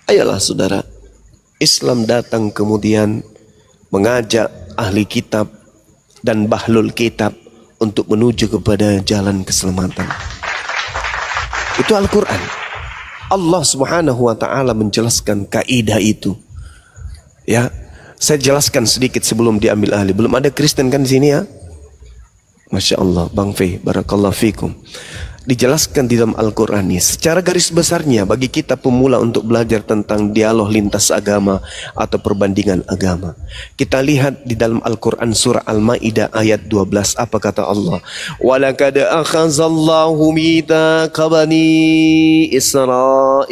Ayolah saudara, Islam datang kemudian mengajak ahli kitab dan bahlul kitab untuk menuju kepada jalan keselamatan. Itu Al-Quran. Allah Subhanahu wa ta'ala menjelaskan kaidah itu. Ya, saya jelaskan sedikit sebelum diambil ahli. Belum ada Kristen kan di sini ya? Masya Allah, Bang Fei, barakallahu fikum. Dijelaskan di dalam Al-Quran ini secara garis besarnya bagi kita pemula untuk belajar tentang dialog lintas agama atau perbandingan agama. Kita lihat di dalam Al-Quran surah Al-Ma'idah ayat 12, apa kata Allah? Walaqad akhazallahu mitsaqa bani Israil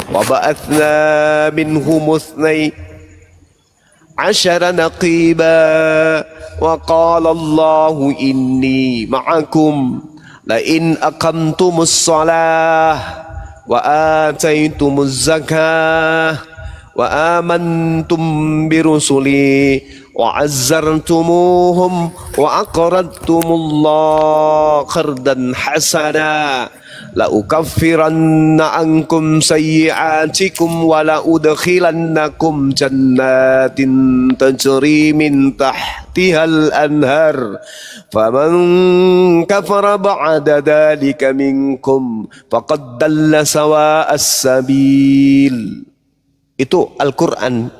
wa ba'athna minhum ithnay ashara naqiba wa qala Allahu inni ma'akum la in aqamtumus shalah wa ataitumuz zakah wa amantum birusuli wa azzartumuhum wa aqradtumullaha qardan hasana la ukaffiranna ankum sayyi'atikum wa la udkhilannakum jannatin tajri min tahtihal anhar faman kafara ba'da dhalika minkum faqad dalla sawa'as sabil. Itu Al-Quran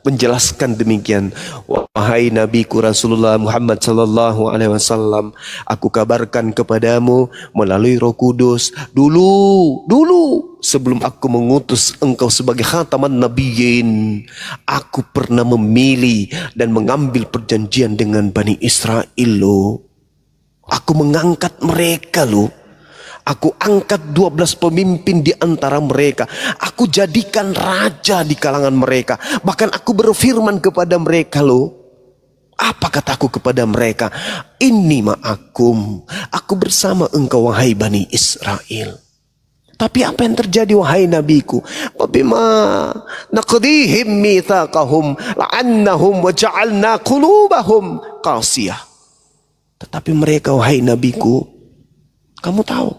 menjelaskan demikian. Wahai Nabiku Rasulullah Muhammad sallallahu alaihi wasallam, aku kabarkan kepadamu melalui Roh Kudus dulu sebelum aku mengutus engkau sebagai khataman nabiyyin, aku pernah memilih dan mengambil perjanjian dengan Bani Israel loh. Aku mengangkat mereka loh. Aku angkat 12 pemimpin di antara mereka. Aku jadikan raja di kalangan mereka. Bahkan aku berfirman kepada mereka loh. Apa kataku kepada mereka? Inni ma'akum. Aku bersama engkau wahai Bani Israel. Tapi apa yang terjadi wahai nabiku? Wabima naqdihim mitsaqahum la'annahum wa ja'alna qulubahum qasiyah. Tetapi mereka wahai nabiku, kamu tahu,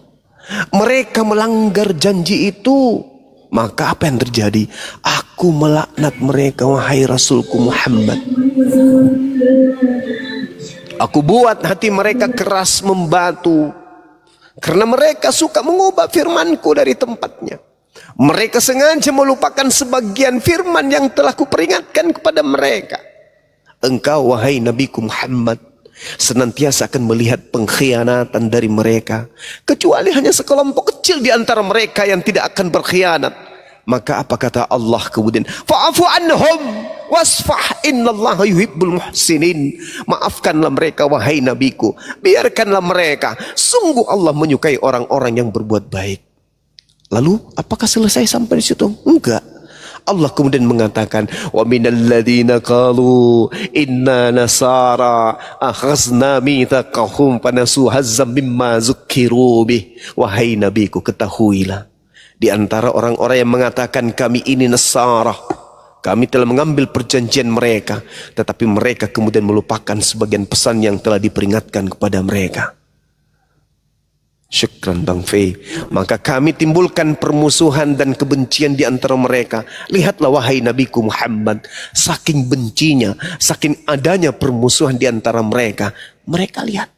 mereka melanggar janji itu. Maka apa yang terjadi? Aku melaknat mereka wahai Rasulku Muhammad. Aku buat hati mereka keras membatu. Karena mereka suka mengubah firmanku dari tempatnya. Mereka sengaja melupakan sebagian firman yang telah kuperingatkan kepada mereka. Engkau wahai Nabiku Muhammad senantiasa akan melihat pengkhianatan dari mereka. Kecuali hanya sekelompok kecil di antara mereka yang tidak akan berkhianat. Maka apa kata Allah kemudian? Fa'afu anhum wasfah innallaha yuhibbul muhsinin. Maafkanlah mereka wahai nabiku, biarkanlah mereka, sungguh Allah menyukai orang-orang yang berbuat baik. Lalu apakah selesai sampai di situ? Enggak. Allah kemudian mengatakan, wa minal ladzina qalu inna nasara akhazna mitsaqahum fanasu hazzam mimma zukkiru bih. Wahai nabiku, ketahuilah, di antara orang-orang yang mengatakan kami ini Nasara, kami telah mengambil perjanjian mereka, tetapi mereka kemudian melupakan sebagian pesan yang telah diperingatkan kepada mereka. Syukran Bang Fei. Maka kami timbulkan permusuhan dan kebencian di antara mereka. Lihatlah wahai Nabiku Muhammad, saking bencinya, saking adanya permusuhan di antara mereka, mereka lihat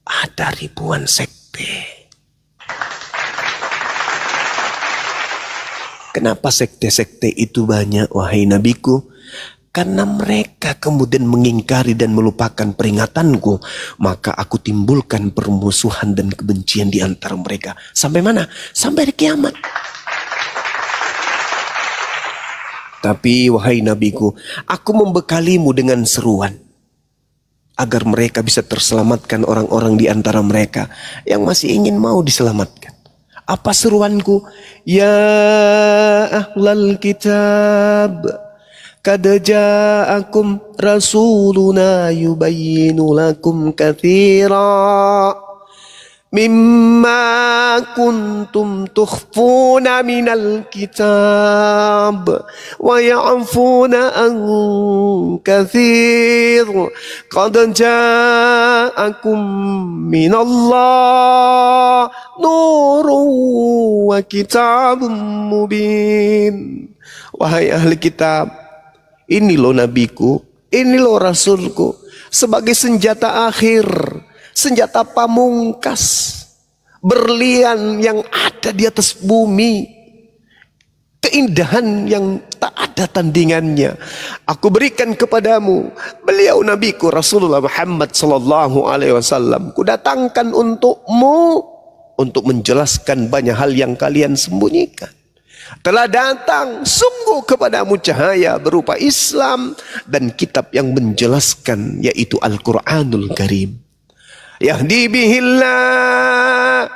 ada ribuan sekte. Kenapa sekte-sekte itu banyak wahai nabiku? Karena mereka kemudian mengingkari dan melupakan peringatanku. Maka aku timbulkan permusuhan dan kebencian di antara mereka. Sampai mana? Sampai hari kiamat. Tapi wahai nabiku, aku membekalimu dengan seruan agar mereka bisa terselamatkan orang-orang di antara mereka yang masih ingin mau diselamatkan. Apa seruanku? Ya ahlal kitab, qad ja'akum rasuluna yubayyinu lakum katsira mimma kuntum tukhfuna minal kitab wa ya'funa an katsir qad ja'akum minallah nurun wa kitabun mubin. Wahai ahli kitab, ini loh nabiku, ini loh rasulku, sebagai senjata akhir, senjata pamungkas, berlian yang ada di atas bumi, keindahan yang tak ada tandingannya. Aku berikan kepadamu. Beliau nabiku Rasulullah Muhammad sallallahu alaihi wasallam, kudatangkan untukmu untuk menjelaskan banyak hal yang kalian sembunyikan. Telah datang sungguh kepadamu cahaya berupa Islam dan kitab yang menjelaskan, yaitu Al-Quranul Karim. Yahdi bihillah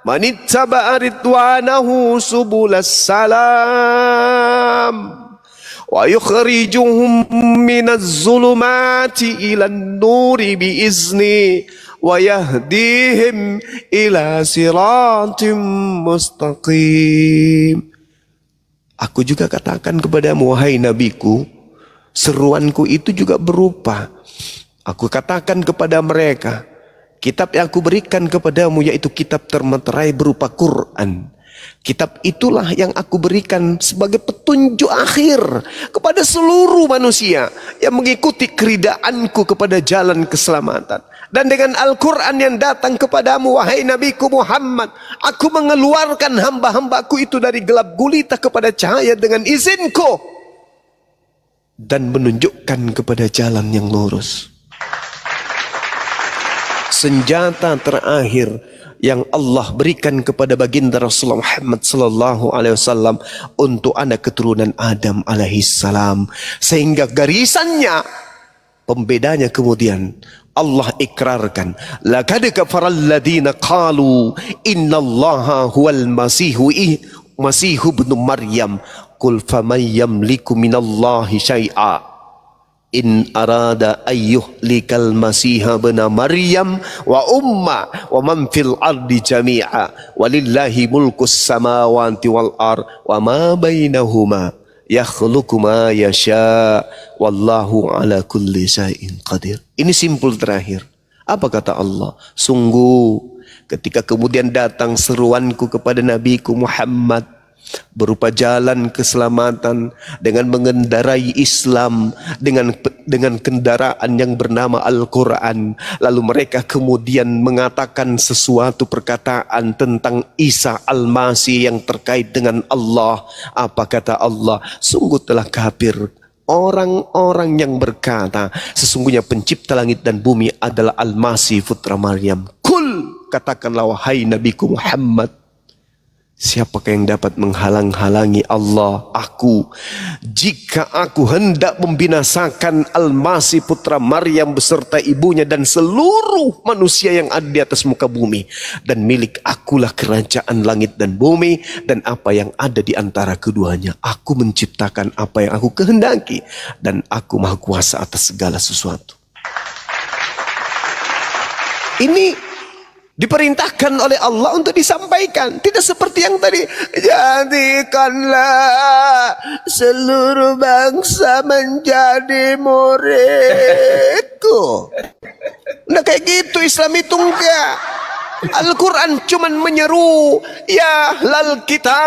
man ittaba'a ridwanahu subulas salam wa yukhrijuhum minaz zulumati ilan nuri biizni wa yahdihim ila siratim mustaqim. Aku juga katakan kepadamu wahai nabiku, seruanku itu juga berupa, aku katakan kepada mereka, kitab yang aku berikan kepadamu yaitu kitab termeterai berupa Quran. Kitab itulah yang aku berikan sebagai petunjuk akhir kepada seluruh manusia yang mengikuti keridaanku kepada jalan keselamatan. Dan dengan Al-Quran yang datang kepadamu wahai nabiku Muhammad, aku mengeluarkan hamba-hambaku itu dari gelap gulita kepada cahaya dengan izinku dan menunjukkan kepada jalan yang lurus. Senjata terakhir yang Allah berikan kepada baginda Rasulullah Muhammad sallallahu alaihi wasallam untuk anak keturunan Adam alaihi salam, sehingga garisannya, pembedanya kemudian Allah ikrarkan, laqad kafaral ladzina qalu innallaha huwal masihu ibnu Maryam qul faman yamliku minallahi syai'a. In arada ayyuhlikal masiha bena Maryam wa umma wa man fil ardi jami'a walillahi mulkus samawati wal ar wa ma bainahuma yakhluqu ma yasha wallahu ala kulli syai'in qadir. Ini simpul terakhir. Apa kata Allah? Sungguh ketika kemudian datang seruanku kepada Nabiku Muhammad berupa jalan keselamatan dengan mengendarai Islam dengan kendaraan yang bernama Al-Quran, lalu mereka kemudian mengatakan sesuatu perkataan tentang Isa Al-Masih yang terkait dengan Allah. Apa kata Allah? Sungguh telah kafir orang-orang yang berkata sesungguhnya pencipta langit dan bumi adalah Al-Masih putra Maryam. Kul, katakanlah wahai Nabiku Muhammad, siapakah yang dapat menghalang-halangi Allah? Aku. Jika aku hendak membinasakan Al-Masih putra Maryam beserta ibunya dan seluruh manusia yang ada di atas muka bumi, dan milik akulah kerajaan langit dan bumi dan apa yang ada di antara keduanya. Aku menciptakan apa yang aku kehendaki dan aku maha kuasa atas segala sesuatu. Ini diperintahkan oleh Allah untuk disampaikan. Tidak seperti yang tadi, jadikanlah seluruh bangsa menjadi muridku. Nah kayak gitu Islam itu enggak. Al-Quran cuman menyeru, ya ahlal kitab,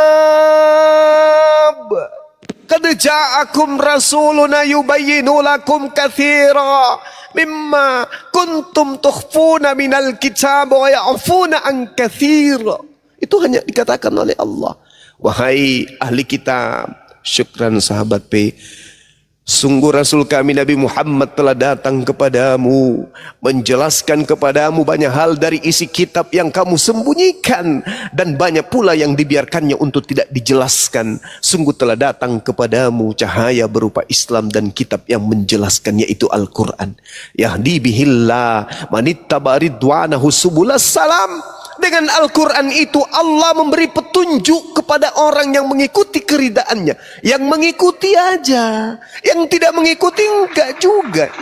qad ja'akum rasuluna yubayyinu lakum katsira mimma kuntum tukhfuna minal kitab wa ya'funa an katsira. Itu hanya dikatakan oleh Allah. Wahai ahli kitab, syukran sahabat P, sungguh Rasul kami Nabi Muhammad telah datang kepadamu, menjelaskan kepadamu banyak hal dari isi kitab yang kamu sembunyikan, dan banyak pula yang dibiarkannya untuk tidak dijelaskan. Sungguh telah datang kepadamu cahaya berupa Islam dan kitab yang menjelaskan, yaitu Al-Quran. Yahdi bihillah manittaba ridwanahu subulas salam. Dengan Al-Quran itu Allah memberi petunjuk kepada orang yang mengikuti keridaannya. Yang mengikuti aja, yang tidak mengikuti enggak juga.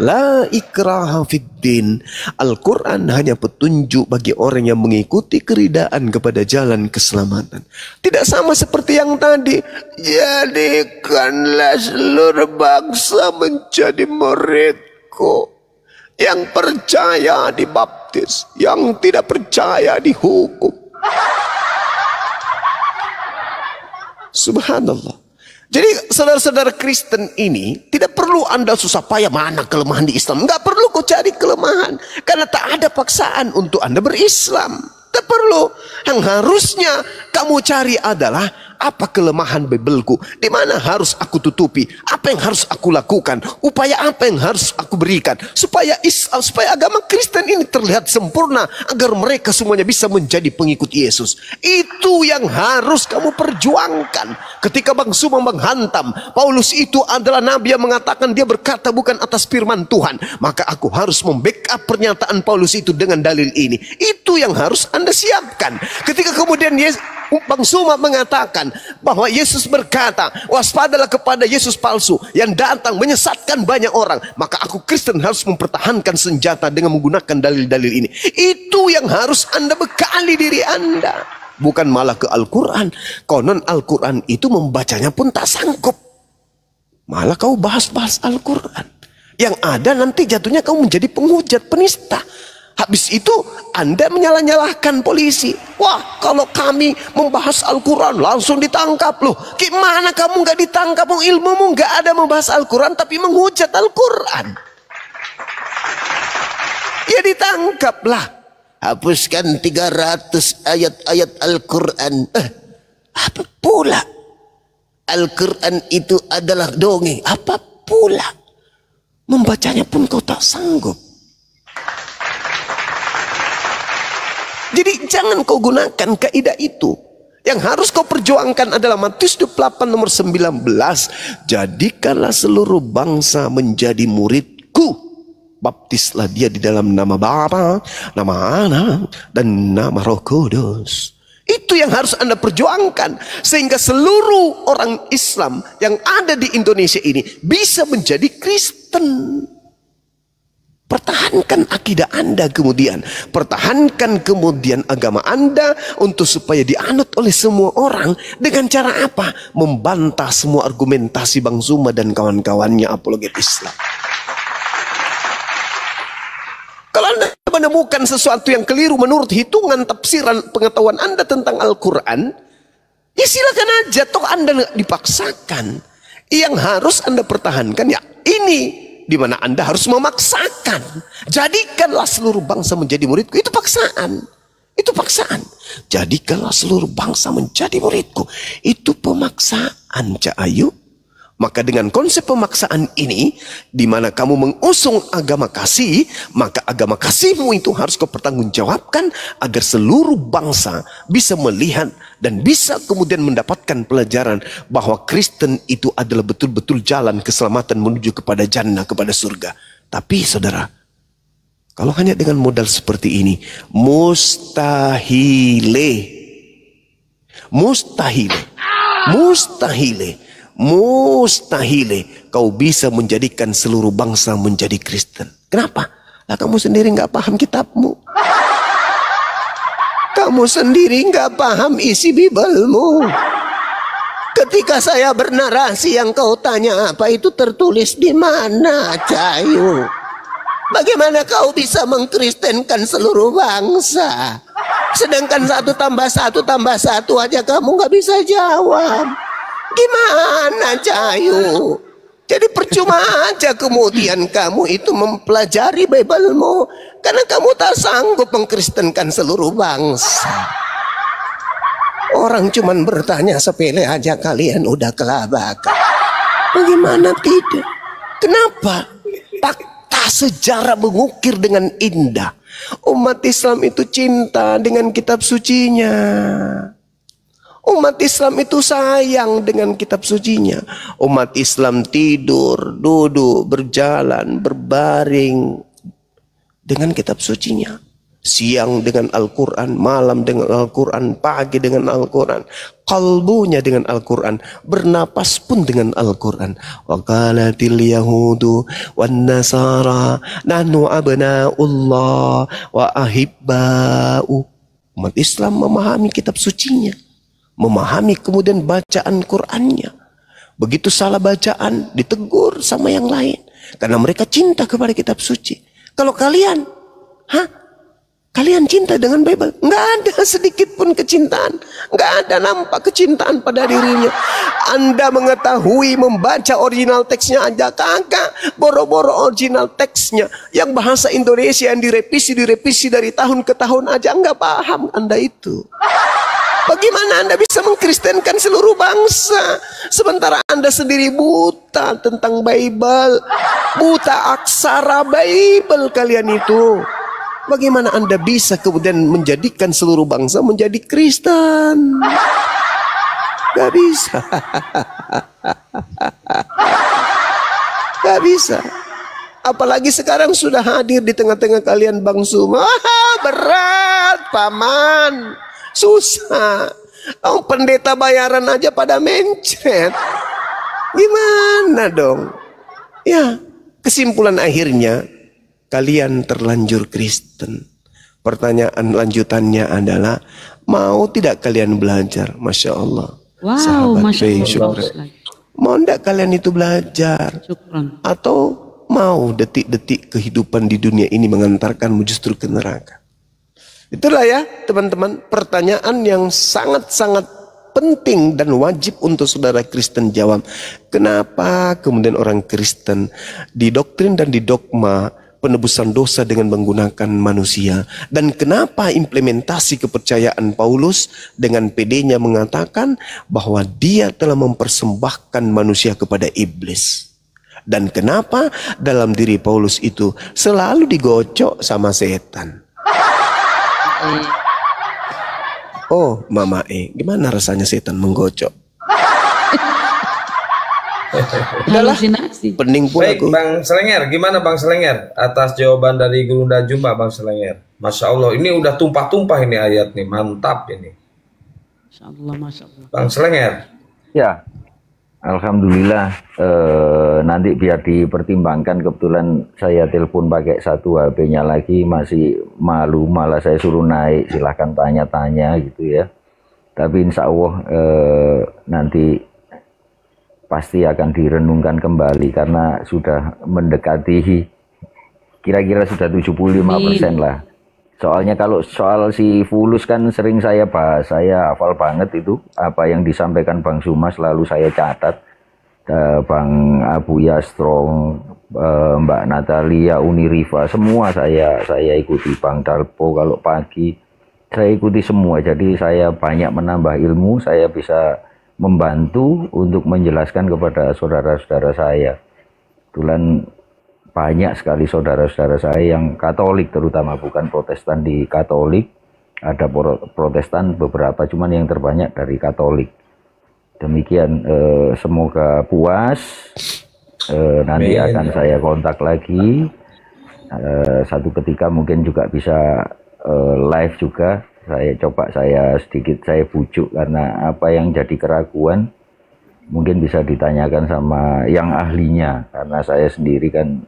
La ikraha fiddin. Al-Quran hanya petunjuk bagi orang yang mengikuti keridaan kepada jalan keselamatan. Tidak sama seperti yang tadi, jadikanlah seluruh bangsa menjadi muridku. Yang percaya dibaptis, yang tidak percaya dihukum. Subhanallah. Jadi saudara-saudara Kristen ini tidak perlu Anda susah payah mana kelemahan di Islam. Enggak perlu kau cari kelemahan, karena tak ada paksaan untuk Anda berislam. Tak perlu. Yang harusnya kamu cari adalah apa kelemahan Bibelku, di mana harus aku tutupi, apa yang harus aku lakukan, upaya apa yang harus aku berikan supaya agama Kristen ini terlihat sempurna, agar mereka semuanya bisa menjadi pengikut Yesus. Itu yang harus kamu perjuangkan. Ketika Bang Suma menghantam Paulus itu adalah nabi yang mengatakan dia berkata bukan atas firman Tuhan, maka aku harus membackup pernyataan Paulus itu dengan dalil ini. Itu yang harus Anda siapkan. Ketika kemudian Bang Suma mengatakan bahwa Yesus berkata, waspadalah kepada Yesus palsu yang datang menyesatkan banyak orang, maka aku Kristen harus mempertahankan senjata dengan menggunakan dalil-dalil ini. Itu yang harus Anda bekali diri Anda, bukan malah ke Al-Quran. Konon Al-Quran itu membacanya pun tak sanggup, malah kau bahas-bahas Al-Quran. Yang ada nanti jatuhnya kau menjadi penghujat, penista. Habis itu Anda menyalah-nyalahkan polisi. Wah, kalau kami membahas Al-Quran langsung ditangkap. Loh, gimana kamu nggak ditangkap? Ilmumu nggak ada membahas Al-Quran tapi menghujat Al-Quran. Ya ditangkaplah. Hapuskan 300 ayat-ayat Al-Quran. Apa pula? Al-Quran itu adalah dongeng. Apa pula? Membacanya pun kau tak sanggup. Jadi jangan kau gunakan kaidah itu. Yang harus kau perjuangkan adalah Matius 28 nomor 19. Jadikanlah seluruh bangsa menjadi muridku. Baptislah dia di dalam nama Bapa, nama Anak, dan nama Roh Kudus. Itu yang harus Anda perjuangkan, sehingga seluruh orang Islam yang ada di Indonesia ini bisa menjadi Kristen. Pertahankan akidah Anda kemudian, pertahankan kemudian agama Anda untuk supaya dianut oleh semua orang. Dengan cara apa? Membantah semua argumentasi Bang Zuma dan kawan-kawannya apologet Islam. Kalau Anda menemukan sesuatu yang keliru menurut hitungan tafsiran pengetahuan Anda tentang Al-Quran, ya silakan aja, toh Anda nggak dipaksakan. Yang harus Anda pertahankan ya ini, di mana Anda harus memaksakan. Jadikanlah seluruh bangsa menjadi muridku. Itu paksaan. Itu paksaan. Jadikanlah seluruh bangsa menjadi muridku. Itu pemaksaan, Cak Ayu. Maka dengan konsep pemaksaan ini, di mana kamu mengusung agama kasih, maka agama kasihmu itu harus kau pertanggungjawabkan agar seluruh bangsa bisa melihat dan bisa kemudian mendapatkan pelajaran bahwa Kristen itu adalah betul-betul jalan keselamatan menuju kepada jannah, kepada surga. Tapi saudara, kalau hanya dengan modal seperti ini, mustahile kau bisa menjadikan seluruh bangsa menjadi Kristen. Kenapa? Lah kamu sendiri nggak paham kitabmu. Kamu sendiri nggak paham isi Bibelmu. Ketika saya bernarasi yang kau tanya apa itu tertulis di mana, Cayu? Bagaimana kau bisa mengkristenkan seluruh bangsa? Sedangkan 1 tambah 1 tambah 1 aja kamu nggak bisa jawab. Gimana, Cayu? Jadi percuma aja kemudian kamu itu mempelajari Bibelmu, karena kamu tak sanggup mengkristenkan seluruh bangsa. Orang cuman bertanya sepele aja kalian udah kelabakan. Bagaimana tidak? Kenapa? Fakta sejarah mengukir dengan indah. Umat Islam itu cinta dengan kitab sucinya. Umat Islam itu sayang dengan kitab sucinya. Umat Islam tidur, duduk, berjalan, berbaring dengan kitab sucinya. Siang dengan Al-Quran, malam dengan Al-Quran, pagi dengan Al-Quran, kalbunya dengan Al-Quran, bernapas pun dengan Al-Quran. Wa qalatil yahudu wan nasara nahnu abna'ullah wa ahibba'u. Umat Islam memahami kitab sucinya, memahami kemudian bacaan Qur'annya. Begitu salah bacaan ditegur sama yang lain, karena mereka cinta kepada kitab suci. Kalau kalian, kalian cinta dengan Bible? Nggak ada sedikit pun kecintaan, nggak ada nampak kecintaan pada dirinya. Anda mengetahui membaca original teksnya aja kagak, boro-boro original teksnya yang bahasa Indonesia yang direvisi dari tahun ke tahun aja nggak paham Anda itu. Bagaimana Anda bisa mengkristenkan seluruh bangsa sementara Anda sendiri buta tentang Bible, buta aksara Bible kalian itu? Bagaimana Anda bisa kemudian menjadikan seluruh bangsa menjadi Kristen? Gak bisa. Gak bisa. Apalagi sekarang sudah hadir di tengah-tengah kalian Bang Zuma. Berat paman, susah. Pendeta bayaran aja pada mencret. Gimana dong? Ya, kesimpulan akhirnya kalian terlanjur Kristen. Pertanyaan lanjutannya adalah, mau tidak kalian belajar? Masya Allah. Wow, Sahabat Masya Bey, Allah. syukran. Mau tidak kalian itu belajar? Syukran. Atau mau detik-detik kehidupan di dunia ini mengantarkanmu justru ke neraka? Itulah ya teman-teman, pertanyaan yang sangat-sangat penting dan wajib untuk saudara Kristen jawab. Kenapa kemudian orang Kristen didoktrin dan didogma penebusan dosa dengan menggunakan manusia? Dan kenapa implementasi kepercayaan Paulus dengan PD-nya mengatakan bahwa dia telah mempersembahkan manusia kepada iblis? Dan kenapa dalam diri Paulus itu selalu digocok sama setan? Oh, Mama gimana rasanya setan menggocok? Udahlah, Halusinasi. pening pun Baik, aku. Bang Selenger, gimana Bang Selenger atas jawaban dari Guru Juma, Bang Selenger? Masya Allah, ini udah tumpah-tumpah ini ayat nih, mantap ini. Masya Allah, Masya Allah. Bang Slenger. Ya, alhamdulillah. Nanti biar dipertimbangkan. Kebetulan saya telepon pakai satu HP-nya lagi, masih malu, malah saya suruh naik. Silahkan tanya-tanya gitu ya. Tapi insya Allah nanti pasti akan direnungkan kembali karena sudah mendekati kira-kira sudah 75% lah. Soalnya kalau soal si Fulus kan sering saya bahas, saya hafal banget itu apa yang disampaikan Bang Zuma, selalu saya catat. Bang Abu Strong, Mbak Natalia, Uni Riva, semua saya ikuti. Bang Dalpo kalau pagi saya ikuti semua. Jadi saya banyak menambah ilmu, saya bisa membantu untuk menjelaskan kepada saudara-saudara saya. Kebetulan banyak sekali saudara-saudara saya yang Katolik, terutama bukan Protestan di Katolik. Ada Protestan beberapa, cuman yang terbanyak dari Katolik. Demikian, semoga puas. Nanti akan saya kontak lagi. Satu ketika mungkin juga bisa live juga. Saya sedikit saya bujuk karena apa yang jadi keraguan mungkin bisa ditanyakan sama yang ahlinya, karena saya sendiri kan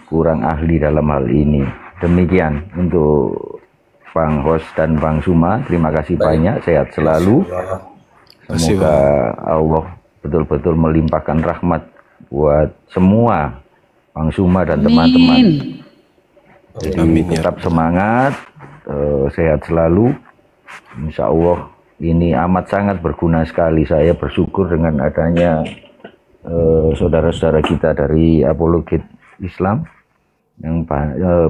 kurang ahli dalam hal ini. Demikian untuk Bang Host dan Bang Zuma, terima kasih banyak, sehat selalu. Semoga Allah betul-betul melimpahkan rahmat buat semua Bang Zuma dan teman-teman. Jadi tetap semangat, sehat selalu. Insya Allah ini amat sangat berguna sekali. Saya bersyukur dengan adanya saudara-saudara kita dari Apologet Islam yang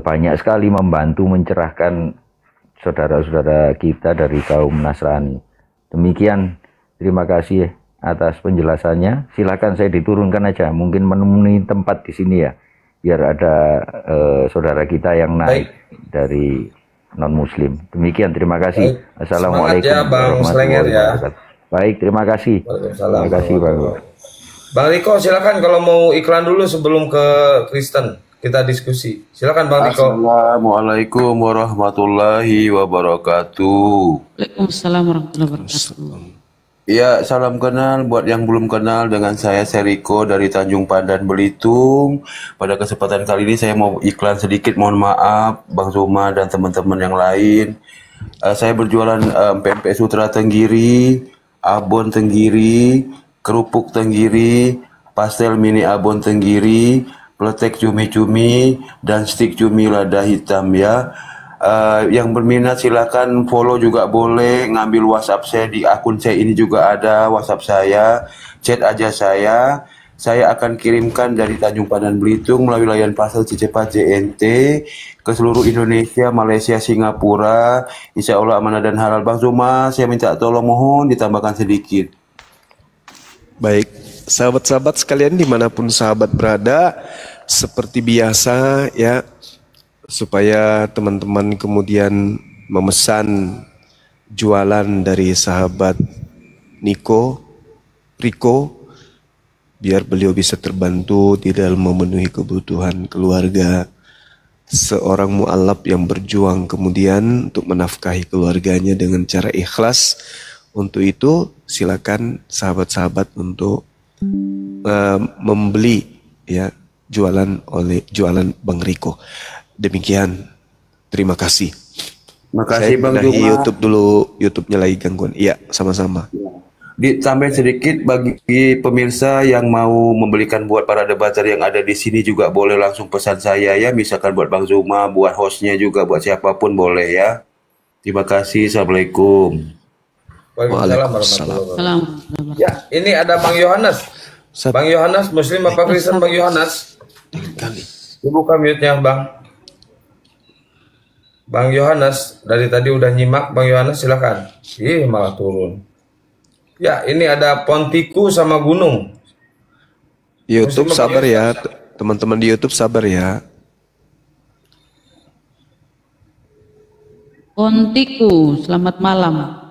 banyak sekali membantu mencerahkan saudara-saudara kita dari kaum Nasrani. Demikian, terima kasih atas penjelasannya. Silakan saya diturunkan aja, mungkin menemui tempat di sini ya, biar ada saudara kita yang naik dari non-muslim. Demikian, terima kasih. Assalamualaikum warahmatullahi wabarakatuh. Baik, terima kasih. Terima kasih Bang. Bang Riko, silakan kalau mau iklan dulu sebelum ke Kristen. Kita diskusi. Silakan Bang Riko. Assalamualaikum warahmatullahi wabarakatuh. Waalaikumsalam warahmatullahi wabarakatuh. Ya, salam kenal buat yang belum kenal, dengan saya Seriko dari Tanjung Pandan, Belitung. Pada kesempatan kali ini saya mau iklan sedikit, mohon maaf Bang Zuma dan teman-teman yang lain. Saya berjualan pempek sutra Tenggiri, abon Tenggiri, kerupuk Tenggiri, pastel mini abon Tenggiri, peletek cumi-cumi, dan stik cumi lada hitam ya. Yang berminat silakan follow juga boleh, ngambil WhatsApp saya di akun saya ini juga ada WhatsApp saya, chat aja saya akan kirimkan dari Tanjung Pandan Belitung melalui layanan parcel Cepat JNT ke seluruh Indonesia, Malaysia, Singapura. Insya Allah amanah dan halal. Bang Zuma, saya minta tolong mohon ditambahkan sedikit. Baik, sahabat-sahabat sekalian dimanapun sahabat berada, seperti biasa ya, supaya teman-teman kemudian memesan jualan dari sahabat Riko, biar beliau bisa terbantu di dalam memenuhi kebutuhan keluarga. Seorang mu'alaf yang berjuang kemudian untuk menafkahi keluarganya dengan cara ikhlas. Untuk itu silakan sahabat-sahabat untuk membeli ya jualan Bang Riko. Demikian, terima kasih. Makasih Bang Zuma. YouTube dulu, YouTube-nya lagi gangguan. Iya, sama-sama. Ditambah sedikit bagi pemirsa yang mau membelikan buat para debater yang ada di sini juga boleh langsung pesan saya ya, misalkan buat Bang Zuma, buat hostnya juga, buat siapapun boleh ya. Terima kasih, assalamualaikum. Waalaikumsalam. Ya, ini ada Bang Yohanes. Bang Yohanes, Muslim apa Kristen Bang Yohanes? Buka mute-nya Bang. Bang Yohanes, dari tadi udah nyimak Bang Yohanes, silakan. Ih, malah turun. Ya, ini ada Pontiku sama Gunung. YouTube sabar ya, teman-teman di YouTube sabar ya. Pontiku, selamat malam.